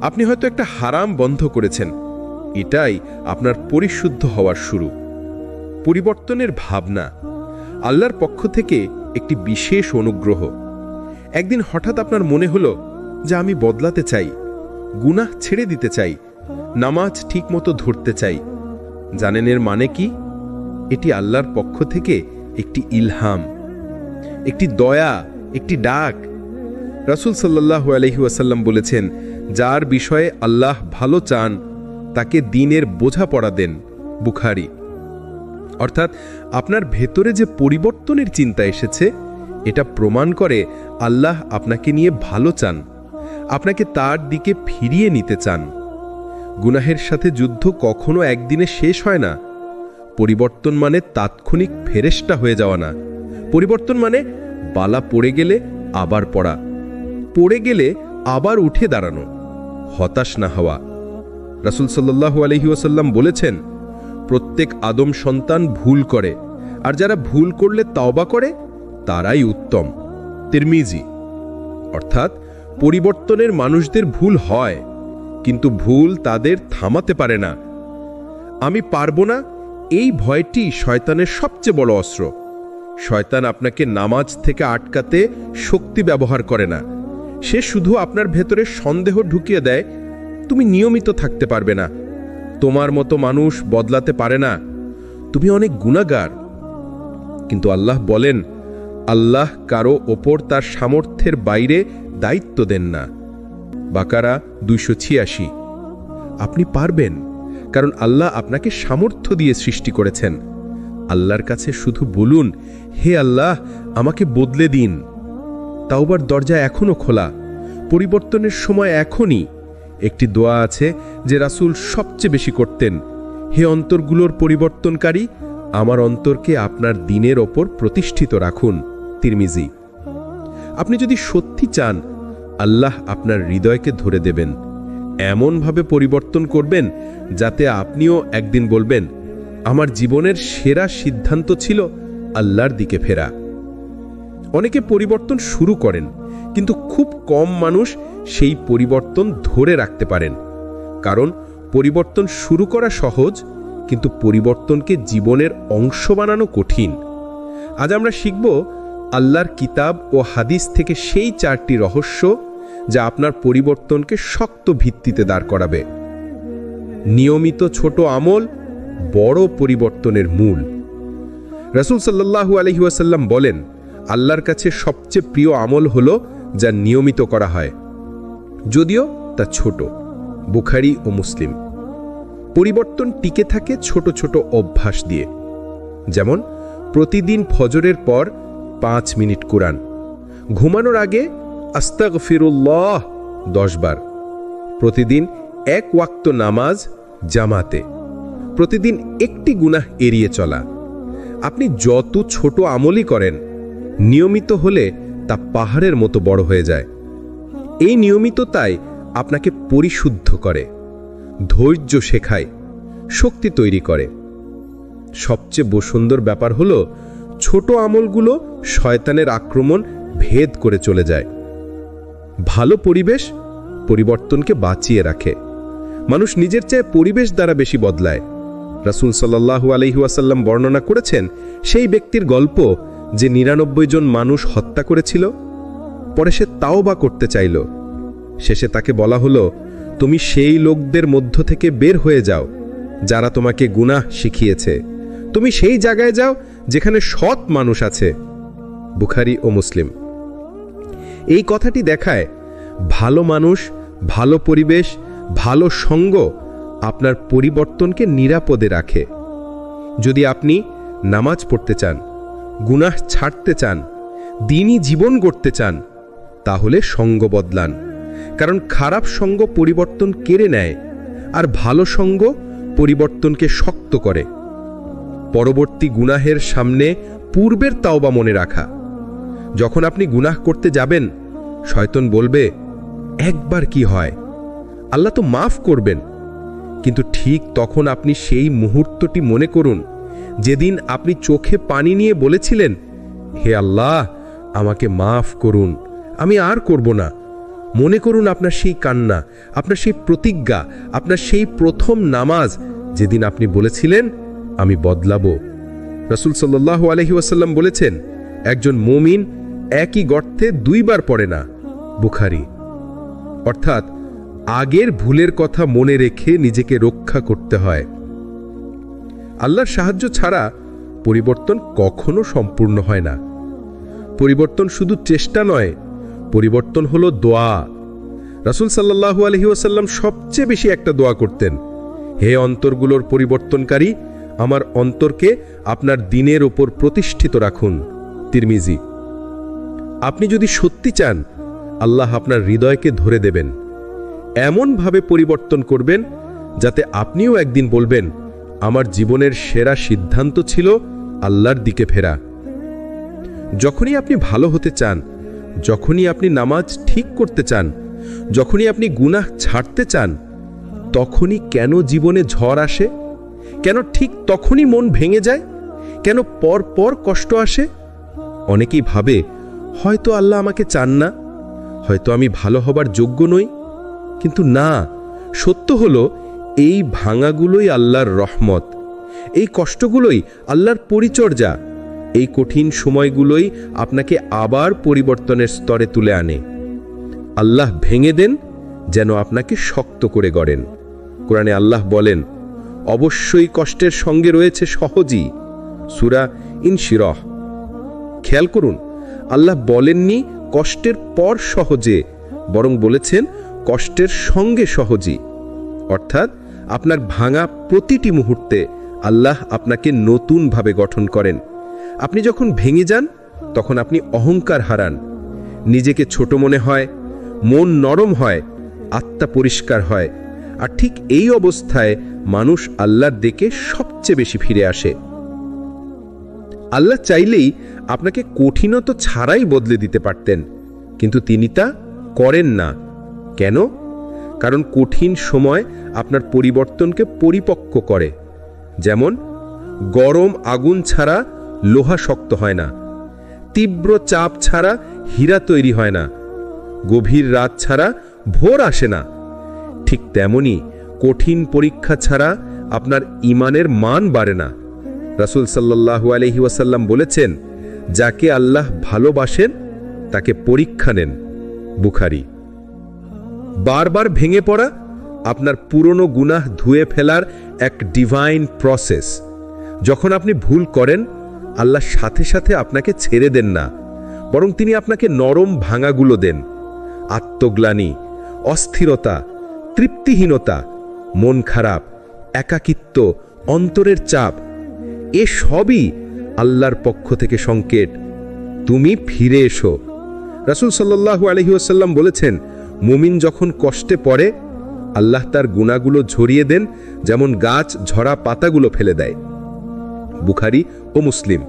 আপনি হয়তো একটা হারাম বন্ধ করেছেন, এটাই আপনার পরিশুদ্ধ হওয়ার শুরু। পরিবর্তনের ভাবনা আল্লাহর পক্ষ থেকে একটি বিশেষ অনুগ্রহ। একদিন হঠাৎ আপনার মনে হলো যে আমি বদলাতে চাই, গুনাহ ছেড়ে দিতে চাই, নামাজ ঠিকমতো ধরতে চাই। জানেন এর মানে কি? এটি আল্লাহর পক্ষ থেকে একটি ইলহাম, একটি দয়া, একটি ডাক। রাসূল সাল্লাল্লাহু আলাইহি ওয়াসাল্লাম বলেছেন, যার বিষয়ে আল্লাহ ভালো চান তাকে দ্বীনের বোঝাপড়া দেন। বুখারী। অর্থাৎ আপনার ভেতরে যে পরিবর্তনের চিন্তা এসেছে, এটা প্রমাণ করে আল্লাহ আপনাকে নিয়ে ভালো চান, আপনাকে তার দিকে ফিরিয়ে নিতে চান। গুনাহের সাথে যুদ্ধ কখনো একদিনে শেষ হয় না। পরিবর্তন মানে তাৎক্ষণিক ফেরেশতা হয়ে যাওয়া না। পরিবর্তন মানে বালা পড়ে গেলে আবার পড়া, পড়ে গেলে আবার উঠে দাঁড়ানো, হতাশ না হওয়া। রাসূল সাল্লাল্লাহু আলাইহি ওয়াসাল্লাম বলেছেন, প্রত্যেক আদম সন্তান ভুল করে, আর যারা ভুল করলে তওবা করে তারাই উত্তম। তিরমিজি। অর্থাৎ পরিবর্তনের মানুষদের ভুল হয়, কিন্তু ভুল তাদের থামাতে পারে না। আমি পারবো না, এই ভয়টি শয়তানের সবচেয়ে বড় অস্ত্র। শয়তান আপনাকে নামাজ থেকে আটকাতে শক্তি ব্যবহার করে না, সে শুধু আপনার ভেতরে সন্দেহ ঢুকিয়ে দেয়, তুমি নিয়মিত থাকতে পারবে না, তোমার মতো মানুষ বদলাতে পারে না, তুমি অনেক গুনাহগার। কিন্তু আল্লাহ বলেন, আল্লাহ কারো ওপর তার সামর্থ্যের বাইরে দায়িত্ব দেন না। বাকারা 286। আপনি পারবেন, কারণ আল্লাহ আপনাকে সামর্থ্য দিয়ে সৃষ্টি করেছেন। আল্লাহর কাছে শুধু বলুন, হে আল্লাহ, আমাকে বদলে দিন। তাওবার দরজা এখনো খোলা, পরিবর্তনের সময় এখনই। একটি দোয়া আছে যে রাসূল সবচেয়ে বেশি করতেন, হে অন্তরগুলোর পরিবর্তনকারী, আমার অন্তরকে আপনার দ্বীনের ওপর প্রতিষ্ঠিত রাখুন। তিরমিজি। আপনি যদি সত্যি চান, আল্লাহ আপনার হৃদয়কে ধরে দেবেন, এমনভাবে পরিবর্তন করবেন যাতে আপনিও একদিন বলবেন, আমার জীবনের সেরা সিদ্ধান্ত ছিল আল্লাহর দিকে ফেরা। অনেকে পরিবর্তন শুরু করেন, কিন্তু খুব কম মানুষ সেই পরিবর্তন ধরে রাখতে পারেন। কারণ পরিবর্তন শুরু করা সহজ, কিন্তু পরিবর্তনকে জীবনের অংশ বানানো কঠিন। আজ আমরা শিখব আল্লাহর কিতাব ও হাদিস থেকে সেই 4টি রহস্য যা আপনার পরিবর্তনকে শক্ত ভিত্তিতে দাঁড় করাবে। নিয়মিত ছোট আমল বড় পরিবর্তনের মূল। রাসূল সাল্লাল্লাহু আলাইহি ওয়াসাল্লাম বলেন, আল্লাহর কাছে সবচেয়ে প্রিয় আমল হলো যা নিয়মিত করা হয়, যদিও তা ছোট। বুখারী ও মুসলিম। পরিবর্তন টিকে থাকে ছোট ছোট অভ্যাস দিয়ে, যেমন প্রতিদিন ফজরের পর 5 মিনিট কুরআন, ঘুমানোর আগে আস্তাগফিরুল্লাহ 10 বার, প্রতিদিন 1 ওয়াক্ত নামাজ জামাতে, প্রতিদিন একটি গুনাহ এড়িয়ে চলা। আপনি যত ছোট আমলই করেন, নিয়মিত হলে তা পাহাড়ের মতো বড় হয়ে যায়। এই নিয়মিততাই আপনাকে পরিশুদ্ধ করে, ধৈর্য শেখায়, শক্তি তৈরি করে। সবচেয়ে সুন্দর ব্যাপার হলো ছোট আমলগুলো শয়তানের আক্রমণ ভেদ করে চলে যায়। ভালো পরিবেশ পরিবর্তনকে বাঁচিয়ে রাখে। মানুষ নিজের চেয়ে পরিবেশ দ্বারা বেশি বদলায়। রাসূল সাল্লাল্লাহু আলাইহি ওয়াসাল্লাম বর্ণনা করেছেন সেই ব্যক্তির গল্প যে 99 জন মানুষ হত্যা করেছিল, পরে সে তাওবা করতে চাইল। শেষে তাকে বলা হলো, তুমি সেই লোকদের মধ্য থেকে বের হয়ে যাও যারা তোমাকে গুনাহ শিখিয়েছে, তুমি সেই জায়গায় যাও যেখানে সৎ মানুষ আছে। বুখারী ও মুসলিম। এই কথাটি দেখায় ভালো মানুষ, ভালো পরিবেশ, ভালো সঙ্গ আপনার পরিবর্তনকে নিরাপদে রাখে। যদি আপনি নামাজ পড়তে চান, গুনাহ ছাড়তে চান, দ্বীনি জীবন গড়তে চান, তাহলে সঙ্গ বদলান। কারণ খারাপ সঙ্গ পরিবর্তন কেড়ে নেয়, আর ভালো সঙ্গ পরিবর্তনকে শক্ত করে। পরবর্তী গুনাহের সামনে পূর্বের তাওবা মনে রাখা। যখন আপনি গুনাহ করতে যাবেন, শয়তান বলবে, একবার কি হয়, আল্লাহ তো মাফ করবেন। কিন্তু ঠিক তখন আপনি সেই মুহূর্তটি মনে করুন যেদিন আপনি চোখে পানি নিয়ে বলেছিলেন, হে আল্লাহ, আমাকে মাফ করুন, আমি আর করব না। মনে করুন আপনার সেই কান্না, আপনার সেই প্রতিজ্ঞা, আপনার সেই প্রথম নামাজ যেদিন আপনি বলেছিলেন, আমি বদলাবো। রাসূল সাল্লাল্লাহু আলাইহি ওয়াসাল্লাম বলেছেন, একজন মুমিন একই গর্তে 2 বার পড়ে না। বুখারী। অর্থাৎ আগের ভুলের কথা মনে রেখে নিজেকে রক্ষা করতে হয়। আল্লাহর সাহায্য ছাড়া পরিবর্তন কখনো সম্পূর্ণ হয় না। পরিবর্তন শুধু চেষ্টা নয়, পরিবর্তন হলো দোয়া। রাসূল সাল্লাল্লাহু আলাইহি ওয়াসাল্লাম সবচেয়ে বেশি একটা দোয়া করতেন, হে অন্তরগুলোর পরিবর্তনকারী, আমার অন্তরকে আপনার দ্বীনের উপর প্রতিষ্ঠিত রাখুন। তিরমিজি। আপনি যদি সত্যি চান, আল্লাহ আপনার হৃদয়কে ধরে দেবেন, এমনভাবে পরিবর্তন করবেন যাতে আপনিও একদিন বলবেন, আমার জীবনের সেরা সিদ্ধান্ত ছিল আল্লাহর দিকে ফেরা। যখনই আপনি ভালো হতে চান, যখনই আপনি নামাজ ঠিক করতে চান, যখনই আপনি গুনাহ ছাড়তে চান, তখনই কেন জীবনে ঝড় আসে? কেন ঠিক তখনই মন ভেঙে যায়? কেন পর পর কষ্ট আসে? অনেকেই ভাবে, হয়তো আল্লাহ আমাকে চান না, হয়তো আমি ভালো হবার যোগ্য নই। কিন্তু না, সত্য হলো এই ভাঙাগুলোই আল্লাহর রহমত, এই কষ্টগুলোই আল্লাহর পরিচর্যা, এই কঠিন সময়গুলোই আপনাকে আবার পরিবর্তনের স্তরে তুলে আনে। আল্লাহ ভেঙে দেন যেন আপনাকে শক্ত করে গড়েন। কোরআনে আল্লাহ বলেন, অবশ্যই কষ্টের সঙ্গে রয়েছে সহজই। সূরা ইনশিরাহ। খেয়াল করুন, আল্লাহ বলেননি কষ্টের পর সহজে, বরং বলেছেন কষ্টের সঙ্গে সহজই। অর্থাৎ আপনার ভাঙা প্রতিটি মুহূর্তে আল্লাহ আপনাকে নতুনভাবে গঠন করেন। আপনি যখন ভেঙে যান, তখন আপনি অহংকার হারান, নিজেকে ছোট মনে হয়, মন নরম হয়, আত্মা পরিষ্কার হয়। আর ঠিক এই অবস্থায় মানুষ আল্লাহর দিকে সবচেয়ে বেশি ফিরে আসে। আল্লাহ চাইলেই আপনাকে কঠিনতা ছাড়াই বদলে দিতে পারতেন, কিন্তু তিনি তা করেন না। কেন? কারণ কঠিন সময় আপনার পরিবর্তনকে পরিপক্ক করে। যেমন গরম আগুন ছাড়া লোহা শক্ত হয় না, তীব্র চাপ ছাড়া হীরা তৈরি হয় না, গভীর রাত ছাড়া ভোর আসে না। ঠিক তেমনি কঠিন পরীক্ষা ছাড়া আপনার ঈমানের মান বাড়ে না। রাসূল সাল্লাল্লাহু আলাইহি ওয়াসাল্লাম বলেছেন, যাকে আল্লাহ ভালোবাসেন তাকে পরীক্ষা নেন। বুখারী। বারবার ভেঙে পড়া আপনার পুরনো গুনাহ ধুয়ে ফেলার এক ডিভাইন প্রসেস। যখন আপনি ভুল করেন, আল্লাহ সাথে সাথে আপনাকে ছেড়ে দেন না, বরং তিনি আপনাকে নরম ভাঙাগুলো দেন। আত্মগ্লানি, অস্থিরতা, তৃপ্তিহীনতা, মন খারাপ, একাকিত্ব, অন্তরের চাপ, এ সবই আল্লাহর পক্ষ থেকে সংকেত, তুমি ফিরে এসো। রাসূল সাল্লাল্লাহু আলাইহি ওয়াসাল্লাম বলেছেন, মুমিন যখন কষ্টে পড়ে, আল্লাহ তার গুনাহগুলো ঝরিয়ে দেন যেমন গাছ ঝরা পাতাগুলো ফেলে দেয়। বুখারী ও মুসলিম।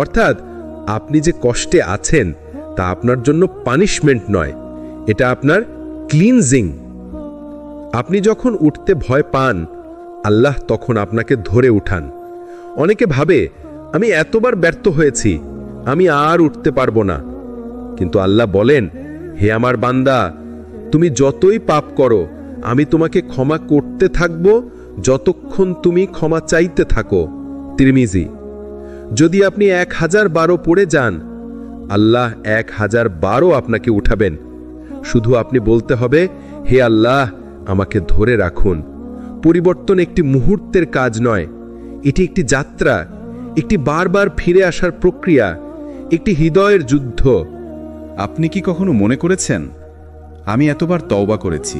অর্থাৎ আপনি যে কষ্টে আছেন তা আপনার জন্য পানিশমেন্ট নয়, এটা আপনার ক্লিনজিং। আপনি যখন উঠতে ভয় পান, আল্লাহ তখন আপনাকে ধরে উঠান। অনেকে ভাবে, আমি এতবার ব্যর্থ হয়েছি, আমি আর উঠতে পারবো না। কিন্তু আল্লাহ বলেন, হে আমার বান্দা, তুমি যতই পাপ করো, আমি তোমাকে ক্ষমা করতে থাকব যতক্ষণ তুমি ক্ষমা চাইতে থাকো। তিরমিজি। যদি আপনি 1000 বারও পড়ে যান, আল্লাহ 1000 বারও আপনাকে উঠাবেন। শুধু আপনি বলতে হবে, হে আল্লাহ, আমাকে ধরে রাখুন। পরিবর্তন একটি মুহূর্তের কাজ নয়, এটি একটি যাত্রা, একটি বারবার ফিরে আসার প্রক্রিয়া, একটি হৃদয়ের যুদ্ধ। আপনি কি কখনো মনে করেছেন, আমি এতবার তওবা করেছি,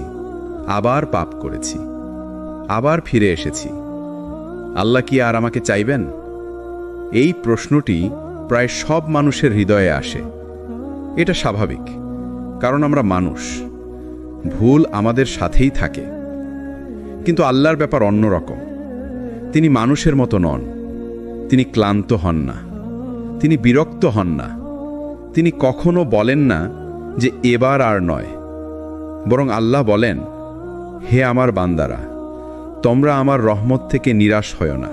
আবার পাপ করেছি, আবার ফিরে এসেছি, আল্লাহ কি আর আমাকে চাইবেন? এই প্রশ্নটি প্রায় সব মানুষের হৃদয়ে আসে। এটা স্বাভাবিক, কারণ আমরা মানুষ, ভুল আমাদের সাথেই থাকে। কিন্তু আল্লাহর ব্যাপার অন্যরকম। তিনি মানুষের মতো নন। তিনি ক্লান্ত হন না, তিনি বিরক্ত হন না, তিনি কখনো বলেন না যে এবার আর নয়, বরং আল্লাহ বলেন, হে আমার বান্দারা, তোমরা আমার রহমত থেকে নিরাশ হয় না।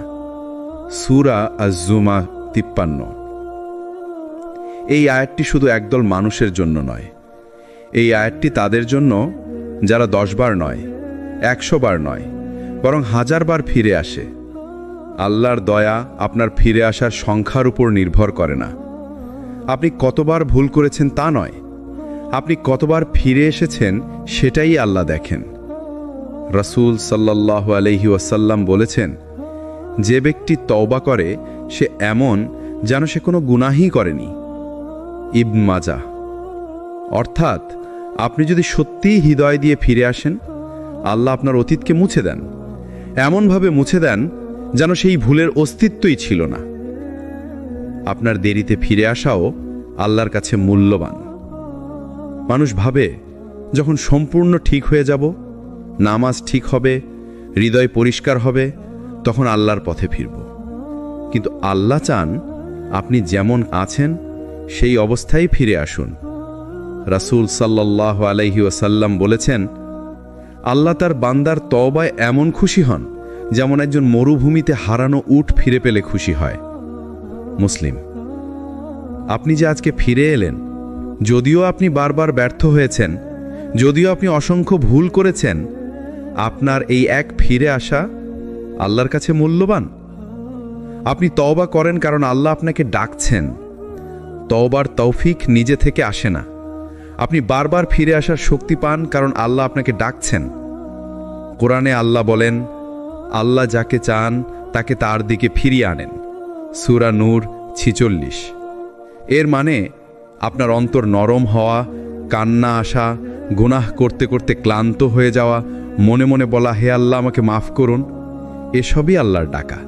সূরা আজ-জুমা 53। এই আয়াতটি শুধু একদল মানুষের জন্য নয়, এই আয়াতটি তাদের জন্য যারা 10 বার নয়, 100 বার নয়, বরং 1000 বার ফিরে আসে। আল্লাহর দয়া আপনার ফিরে আসার সংখ্যার উপর নির্ভর করে না। আপনি কতবার ভুল করেছেন তা নয়, আপনি কতবার ফিরে এসেছেন সেটাই আল্লাহ দেখেন। রাসূল সাল্লাল্লাহু আলাইহি ওয়াসাল্লাম বলেছেন, যে ব্যক্তি তওবা করে সে এমন যেন সে কোনো গুনাহই করেনি। ইবন মাজাহ। অর্থাৎ আপনি যদি সত্যিই হৃদয় দিয়ে ফিরে আসেন, আল্লাহ আপনার অতীতকে মুছে দেন, এমনভাবে মুছে দেন যেন সেই ভুলের অস্তিত্বই ছিল না। আপনার দেরিতে ফিরে আসাও আল্লাহর কাছে মূল্যবান। মানুষ ভাবে, যখন সম্পূর্ণ ঠিক হয়ে যাব, নামাজ ঠিক হবে, হৃদয় পরিষ্কার হবে, তখন আল্লাহর পথে ফিরব। কিন্তু আল্লাহ চান আপনি যেমন আছেন সেই অবস্থায় ফিরে আসুন। রাসূল সাল্লাল্লাহু আলাইহি ওয়াসাল্লাম বলেছেন, আল্লাহ তার বান্দার তওবায় এমন খুশি হন যেমন একজন মরুভূমিতে হারানো উট ফিরে পেলে খুশি হয়। মুসলিম। আপনি যে আজকে ফিরে এলেন, যদিও আপনি বারবার ব্যর্থ হয়েছেন, যদিও আপনি অসংখ্য ভুল করেছেন, আপনার এই এক ফিরে আসা আল্লাহর কাছে মূল্যবান। আপনি তওবা করেন কারণ আল্লাহ আপনাকে ডাকছেন। তওবার তৌফিক নিজে থেকে আসে না। আপনি বারবার ফিরে আসার শক্তি পান কারণ আল্লাহ আপনাকে ডাকছেন। কোরআনে আল্লাহ বলেন, আল্লাহ যাকে চান তাকে তার দিকে ফিরিয়ে আনেন। সূরা নূর 46। এর মানে আপনার অন্তর নরম হওয়া, কান্না আসা, গুনাহ করতে করতে ক্লান্ত হয়ে যাওয়া, মনে মনে বলা, হে আল্লাহ আমাকে মাফ করুন, এসবই আল্লাহর ডাকা।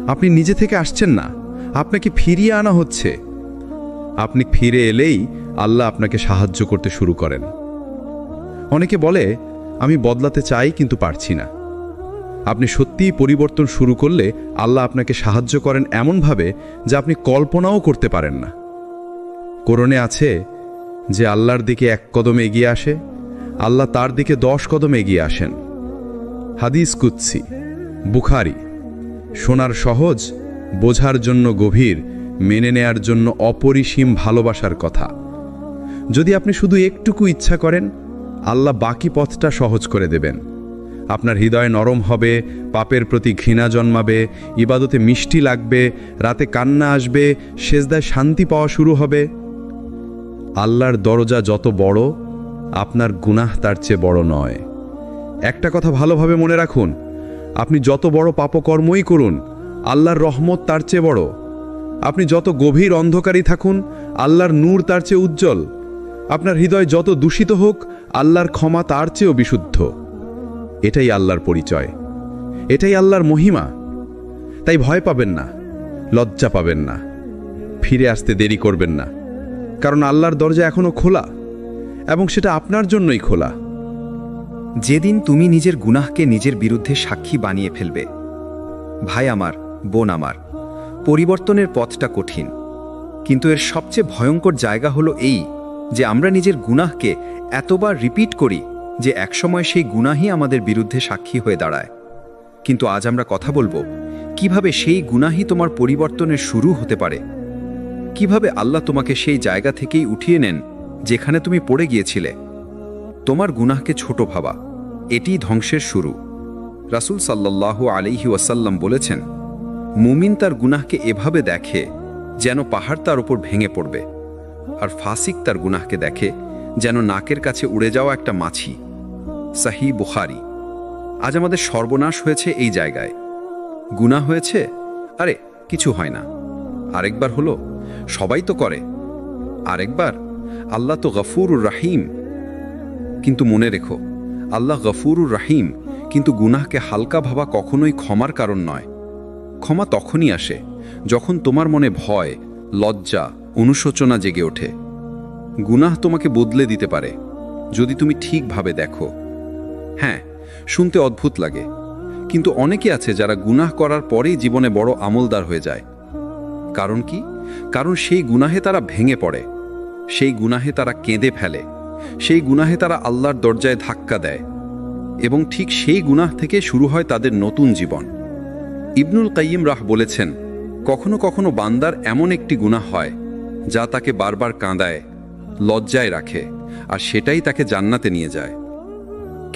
আপনি নিজে থেকে আসছেন না, আপনাকে ফিরিয়ে আনা হচ্ছে। আপনি ফিরে এলেই আল্লাহ আপনাকে সাহায্য করতে শুরু করেন। অনেকে বলে, আমি বদলাতে চাই কিন্তু পারছি না। আপনি সত্যিই পরিবর্তন শুরু করলে আল্লাহ আপনাকে সাহায্য করেন এমনভাবে যা আপনি কল্পনাও করতে পারেন না। কোরআনে আছে যে আল্লাহর দিকে 1 কদম এগিয়ে আসে, আল্লাহ তার দিকে 10 কদম এগিয়ে আসেন। হাদিস কুদসি। বুখারী। শোনার সহজ, বোঝার জন্য গভীর, মেনে নেয়ার জন্য অপরিসীম ভালোবাসার কথা। যদি আপনি শুধু একটুকু ইচ্ছা করেন, আল্লাহ বাকি পথটা সহজ করে দেবেন। আপনার হৃদয় নরম হবে, পাপের প্রতি ঘৃণা জন্মাবে, ইবাদতে মিষ্টি লাগবে, রাতে কান্না আসবে, সেজদায় শান্তি পাওয়া শুরু হবে। আল্লাহর দরজা যত বড়, আপনার গুনাহ তার চেয়ে বড় নয়। একটা কথা ভালোভাবে মনে রাখুন, আপনি যত বড় পাপকর্মই করুন, আল্লাহর রহমত তার চেয়ে বড়। আপনি যত গভীর অন্ধকারই থাকুন, আল্লাহর নূর তার চেয়ে উজ্জ্বল। আপনার হৃদয় যত দূষিত হোক, আল্লাহর ক্ষমা তার চেয়েও বিশুদ্ধ। এটাই আল্লাহর পরিচয়, এটাই আল্লাহর মহিমা। তাই ভয় পাবেন না, লজ্জা পাবেন না, ফিরে আসতে দেরি করবেন না, কারণ আল্লাহর দরজা এখনো খোলা, এবং সেটা আপনার জন্যই খোলা। যেদিন তুমি নিজের গুনাহকে নিজের বিরুদ্ধে সাক্ষী বানিয়ে ফেলবে, ভাই আমার, বোন আমার, পরিবর্তনের পথটা কঠিন, কিন্তু এর সবচেয়ে ভয়ঙ্কর জায়গা হলো এই যে আমরা নিজের গুনাহকে এতবার রিপিট করি যে একসময় সেই গুনাহই আমাদের বিরুদ্ধে সাক্ষী হয়ে দাঁড়ায়। কিন্তু আজ আমরা কথা বলবো কিভাবে সেই গুনাহই তোমার পরিবর্তনের শুরু হতে পারে, কিভাবে আল্লাহ তোমাকে সেই জায়গা থেকেই উঠিয়ে নেন যেখানে তুমি পড়ে গিয়েছিলে। তোমার গুনাহকে ছোট ভাবা, এটিই ধ্বংসের শুরু। রাসূল সাল্লাল্লাহু আলাইহি ওয়াসাল্লাম বলেছেন, মুমিন তার গুনাহকে এভাবে দেখে যেন পাহাড় তার উপর ভেঙে পড়বে, আর ফাসিক তার গুনাহকে দেখে যেন নাকের কাছে উড়ে যাওয়া একটা মাছি। সহিহ বুখারী। আজ আমাদের সর্বনাশ হয়েছে এই জায়গায়। গুনাহ হয়েছে, আরে কিছু হয় না। আরেকবার হলো, সবাই তো করে। আরেকবার, আল্লাহ তো গফুরুর রাহিম। কিন্তু মনে রেখো, আল্লাহ গফুরুর রাহিম, কিন্তু গুনাহকে হালকা ভাবা কখনোই ক্ষমার কারণ নয়। ক্ষমা তখনই আসে যখন তোমার মনে ভয়, লজ্জা, অনুশোচনা জেগে ওঠে। গুনাহ তোমাকে বদলে দিতে পারে যদি তুমি ঠিকভাবে দেখো। হ্যাঁ, শুনতে অদ্ভুত লাগে, কিন্তু অনেকে আছে যারা গুনাহ করার পরেই জীবনে বড় আমলদার হয়ে যায়। কারণ কি? কারণ সেই গুনাহে তারা ভেঙে পড়ে, সেই গুনাহে তারা কেঁদে ফেলে, সেই গুনাহে তারা আল্লাহর দরজায় ধাক্কা দেয়, এবং ঠিক সেই গুনাহ থেকে শুরু হয় তাদের নতুন জীবন। ইবনুল কাইয়িম রাহ বলেছেন, কখনো কখনো বান্দার এমন একটি গুনাহ হয় যা তাকে বারবার কাঁদায়, লজ্জায় রাখে, আর সেটাই তাকে জান্নাতে নিয়ে যায়।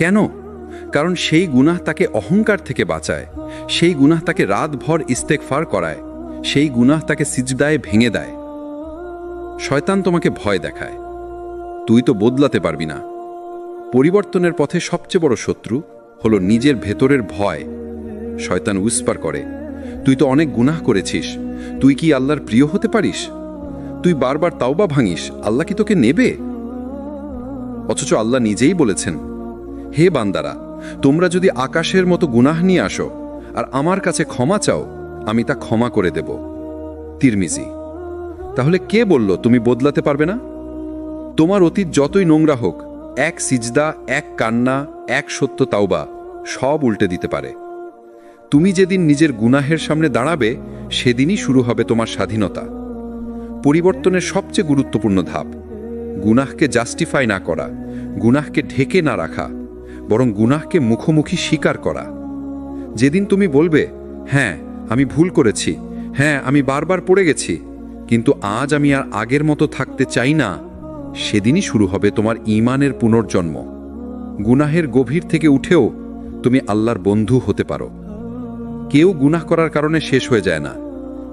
কেন? কারণ সেই গুনাহ তাকে অহংকার থেকে বাঁচায়, সেই গুনাহ তাকে রাতভর ইস্তেগফার করায়, সেই গুনাহ তাকে সিজদায় ভেঙে দেয়। শয়তান তোমাকে ভয় দেখায়, তুই তো বদলাতে পারবি না। পরিবর্তনের পথে সবচেয়ে বড় শত্রু হলো নিজের ভেতরের ভয়। শয়তান উইসপার করে, তুই তো অনেক গুনাহ করেছিস, তুই কি আল্লাহর প্রিয় হতে পারিস? তুই বারবার তাওবা ভাঙিস, আল্লাহ কি তোকে নেবে? অথচ আল্লাহ নিজেই বলেছেন, হে বান্দারা, তোমরা যদি আকাশের মতো গুনাহ নিয়ে আসো আর আমার কাছে ক্ষমা চাও, আমি তা ক্ষমা করে দেব। তিরমিজি। তাহলে কে বলল তুমি বদলাতে পারবে না? তোমার অতীত যতই নোংরা হোক, এক সিজদা, এক কান্না, এক সত্য তাওবা সব উল্টে দিতে পারে। তুমি যেদিন নিজের গুনাহের সামনে দাঁড়াবে, সেদিনই শুরু হবে তোমার স্বাধীনতা। পরিবর্তনের সবচেয়ে গুরুত্বপূর্ণ ধাপ, গুনাহকে জাস্টিফাই না করা, গুনাহকে ঢেকে না রাখা, বরং গুনাহকে মুখোমুখি স্বীকার করা। যেদিন তুমি বলবে, হ্যাঁ আমি ভুল করেছি, হ্যাঁ আমি বারবার পড়ে গেছি, কিন্তু আজ আমি আর আগের মতো থাকতে চাই না, সেদিনই শুরু হবে তোমার ঈমানের পুনর্জন্ম। গুনাহের গভীর থেকে উঠেও তুমি আল্লাহর বন্ধু হতে পারো। কেউ গুনাহ করার কারণে শেষ হয়ে যায় না,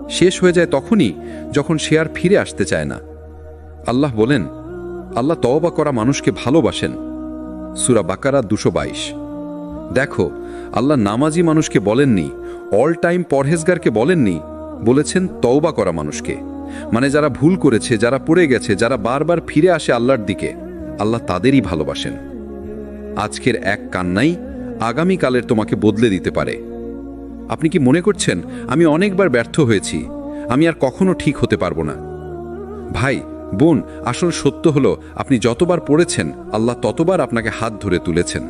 শেষ হয়ে যায় তখনই যখন সে আর ফিরে আসতে চায় না। আল্লাহ বলেন, আল্লাহ তওবা করা মানুষকে ভালোবাসেন। সূরা বাকারা 222। দেখো, আল্লাহ নামাজি মানুষকে বলেননি, অল টাইম পরহেজগারকে বলেননি, বলেছেন তওবা করা মানুষকে। মানে যারা ভুল করেছে, যারা পড়ে গেছে, যারা বারবার ফিরে আসে আল্লাহর দিকে, আল্লাহ তাদেরই ভালোবাসেন। আজকের এক কান্নাই আগামীকালের তোমাকে বদলে দিতে পারে। আপনি কি মনে করছেন আমি অনেকবার ব্যর্থ হয়েছি, আমি আর কখনো ঠিক হতে পারবো না? ভাই, বোন, আসল সত্য হলো আপনি যতবার পড়েছেন, আল্লাহ ততবার আপনাকে হাত ধরে তুলেছেন।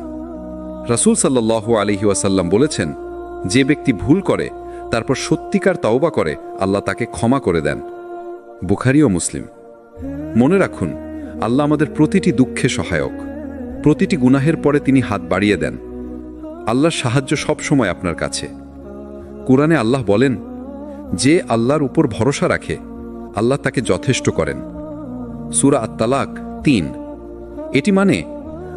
রাসূল সাল্লাল্লাহু আলাইহি ওয়াসাল্লাম বলেছেন, যে ব্যক্তি ভুল করে তারপর সত্যিকার তাওবা করে, আল্লাহ তাকে ক্ষমা করে দেন। বুখারী ও মুসলিম। মনে রাখুন, আল্লাহ আমাদের প্রতিটি দুঃখে সহায়ক, প্রতিটি গুনাহের পরে তিনি হাত বাড়িয়ে দেন। আল্লাহর সাহায্য সব সময় আপনার কাছে। কুরআনে আল্লাহ বলেন, যে আল্লাহর উপর ভরসা রাখে, আল্লাহ তাকে যথেষ্ট করেন। সূরা আত-তালাক 3। এটি মানে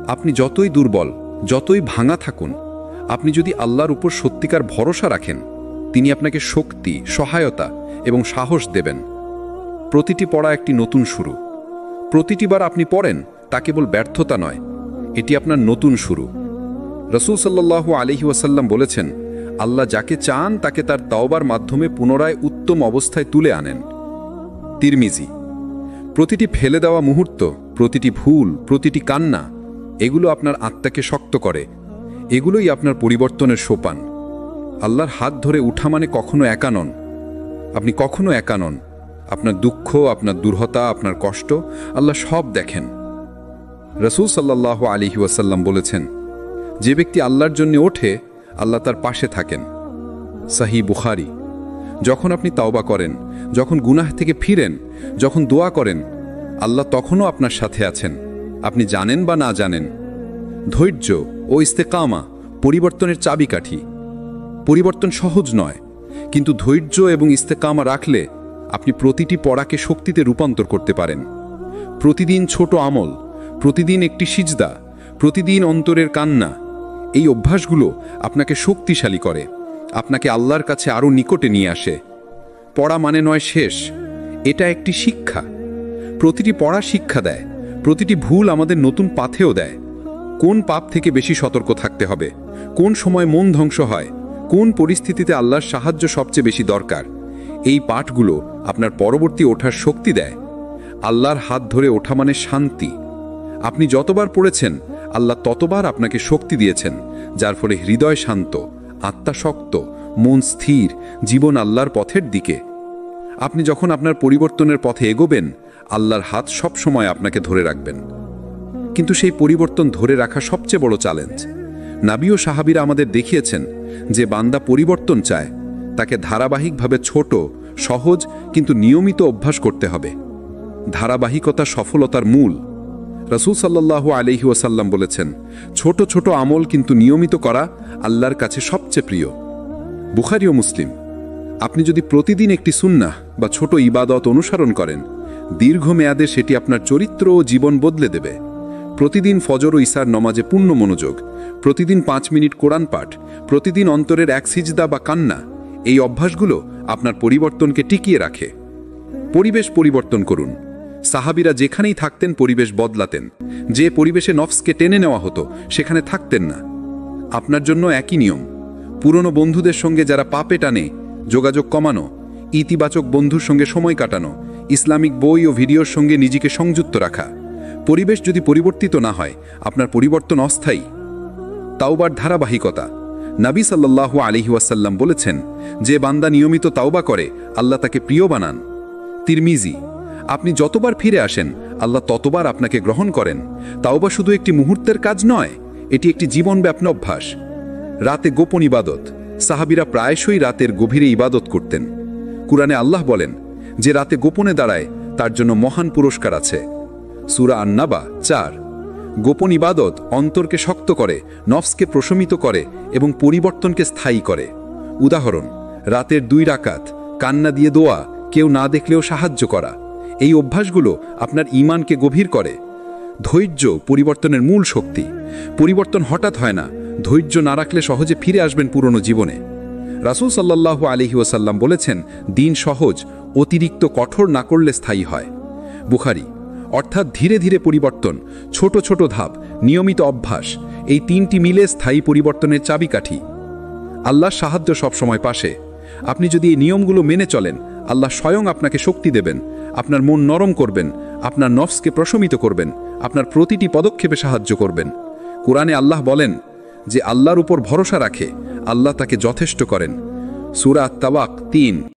আপনি যতই দুর্বল, যতই ভাঙা থাকুন, আপনি যদি আল্লাহর উপর সত্যিকার ভরসা রাখেন, তিনি আপনাকে শক্তি, সহায়তা এবং সাহস দেবেন। প্রতিটি পড়া একটি নতুন শুরু। প্রতিটি বার আপনি পড়েন তা কেবল ব্যর্থতা নয়, এটি আপনার নতুন শুরু। রাসূল সাল্লাল্লাহু আলাইহি ওয়াসাল্লাম বলেছেন, আল্লাহ যাকে চান তাকে তার তাওবার মাধ্যমে পুনরায় উত্তম অবস্থায় তুলে আনেন। তিরমিজি। প্রতিটি ফেলে দেওয়া মুহূর্ত, প্রতিটি ভুল, প্রতিটি কান্না, এগুলো আপনার আত্মাকে শক্ত করে। এগুলোই আপনার পরিবর্তনের সোপান। আল্লাহর হাত ধরে উঠা মানে কখনো একা নন। আপনি কখনো একা নন। আপনার দুঃখ, আপনার দুর্হতা, আপনার কষ্ট আল্লাহ সব দেখেন। রাসূল সাল্লাল্লাহু আলাইহি ওয়াসাল্লাম বলেছেন, যে ব্যক্তি আল্লাহর জন্য ওঠে, আল্লাহ তার পাশে থাকেন। সহিহ বুখারী। যখন আপনি তাওবা করেন, যখন গুনাহ থেকে ফিরেন, যখন দোয়া করেন, আল্লাহ তখনও আপনার সাথে আছেন, আপনি জানেন বা না জানেন। ধৈর্য ও ইস্তেকামা পরিবর্তনের চাবিকাঠি। পরিবর্তন সহজ নয়, কিন্তু ধৈর্য এবং ইস্তেকামা রাখলে আপনি প্রতিটি পড়াকে শক্তিতে রূপান্তর করতে পারেন। প্রতিদিন ছোট আমল, প্রতিদিন একটি সিজদা, প্রতিদিন অন্তরের কান্না, এই অভ্যাসগুলো আপনাকে শক্তিশালী করে, আপনাকে আল্লাহর কাছে আরও নিকটে নিয়ে আসে। পড়া মানে নয় শেষ, এটা একটি শিক্ষা। প্রতিটি পড়া শিক্ষা দেয়, প্রতিটি ভুল আমাদের নতুন পাথেও দেয়। কোন পাপ থেকে বেশি সতর্ক থাকতে হবে, কোন সময় মন ধ্বংস হয়, কোন পরিস্থিতিতে আল্লাহর সাহায্য সবচেয়ে বেশি দরকার, এই পাঠগুলো আপনার পরবর্তী ওঠার শক্তি দেয়। আল্লাহর হাত ধরে ওঠা মানে শান্তি। আপনি যতবার পড়েছেন, আল্লাহ ততবার আপনাকে শক্তি দিয়েছেন, যার ফলে হৃদয় শান্ত, আত্মা শক্ত, মন স্থির, জীবন আল্লাহর পথের দিকে। আপনি যখন আপনার পরিবর্তনের পথে এগোবেন, আল্লাহর হাত সব সময় আপনাকে ধরে রাখবেন। কিন্তু সেই পরিবর্তন ধরে রাখা সবচেয়ে বড় চ্যালেঞ্জ। নবী ও সাহাবীরা আমাদের দেখিয়েছেন, যে বান্দা পরিবর্তন চায়, তাকে ধারাবাহিকভাবে ছোট, সহজ কিন্তু নিয়মিত অভ্যাস করতে হবে। ধারাবাহিকতা সফলতার মূল। রাসূল সাল্লাল্লাহু আলাইহি ওয়াসাল্লাম বলেছেন, ছোট ছোট আমল কিন্তু নিয়মিত করা আল্লাহর কাছে সবচেয়ে প্রিয়। বুখারী ও মুসলিম। আপনি যদি প্রতিদিন একটি সুন্নাহ বা ছোট ইবাদত অনুসরণ করেন, দীর্ঘমেয়াদে সেটি আপনার চরিত্র ও জীবন বদলে দেবে। প্রতিদিন ফজর ও ইশার নমাজে পূর্ণ মনোযোগ, প্রতিদিন 5 মিনিট কোরআন পাঠ, প্রতিদিন অন্তরের এক সিজদা বা কান্না, এই অভ্যাসগুলো আপনার পরিবর্তনকে টিকিয়ে রাখে। পরিবেশ পরিবর্তন করুন। সাহাবীরা যেখানেই থাকতেন পরিবেশ বদলাতেন। যে পরিবেশে নফসকে টেনে নেওয়া হতো সেখানে থাকতেন না। আপনার জন্য একই নিয়ম। পুরনো বন্ধুদের সঙ্গে যারা পাপে টানে, যোগাযোগ কমানো, ইতিবাচক বন্ধুর সঙ্গে সময় কাটানো, ইসলামিক বই ও ভিডিওর সঙ্গে নিজেকে সংযুক্ত রাখা। পরিবেশ যদি পরিবর্তিত না হয়, আপনার পরিবর্তন অস্থায়ী। তাওবার ধারাবাহিকতা। নবী সাল্লাল্লাহু আলাইহি ওয়াসাল্লাম বলেছেন, যে বান্দা নিয়মিত তাওবা করে, আল্লাহ তাকে প্রিয় বানান। তিরমিজি। আপনি যতবার ফিরে আসেন, আল্লাহ ততবার আপনাকে গ্রহণ করেন। তাওবা শুধু একটি মুহূর্তের কাজ নয়, এটি একটি জীবনব্যাপী অভ্যাস। রাতে গোপন ইবাদত। সাহাবীরা প্রায়শই রাতের গভীরে ইবাদত করতেন। কুরআনে আল্লাহ বলেন, যে রাতে গোপনে দাঁড়ায় তার জন্য মহান পুরস্কার আছে। সূরা আন-নাবা 4। গোপন ইবাদত অন্তরকে শক্ত করে, নফসকে প্রশমিত করে এবং পরিবর্তনকে স্থায়ী করে। উদাহরণ, রাতের 2 রাকাত, কান্না দিয়ে দোয়া, কেউ না দেখলেও সাহায্য করা। এই অভ্যাসগুলো আপনার ঈমানকে গভীর করে। ধৈর্য পরিবর্তনের মূল শক্তি। পরিবর্তন হঠাৎ হয় না, ধৈর্য না রাখলে সহজে ফিরে আসবেন পুরনো জীবনে। রাসূল সাল্লাল্লাহু আলাইহি ওয়াসাল্লাম বলেছেন, দিন সহজ, অতিরিক্ত কঠোর না করলে স্থায়ী হয়। বুখারী। অর্থাৎ ধীরে ধীরে পরিবর্তন, ছোট ছোট ধাপ, নিয়মিত অভ্যাস, এই 3টি মিলে স্থায়ী পরিবর্তনের চাবিকাঠি। আল্লাহর সাহায্য সবসময় পাশে। আপনি যদি এই নিয়মগুলো মেনে চলেন, আল্লাহ স্বয়ং আপনাকে শক্তি দেবেন, আপনার মন নরম করবেন, আপনার নফসকে প্রশমিত করবেন, আপনার প্রতিটি পদক্ষেপে সাহায্য করবেন। কুরআনে আল্লাহ বলেন, যে আল্লাহর উপর ভরসা রাখে, আল্লাহ তাকে যথেষ্ট করেন। সূরা আত-তাওয়াক 3।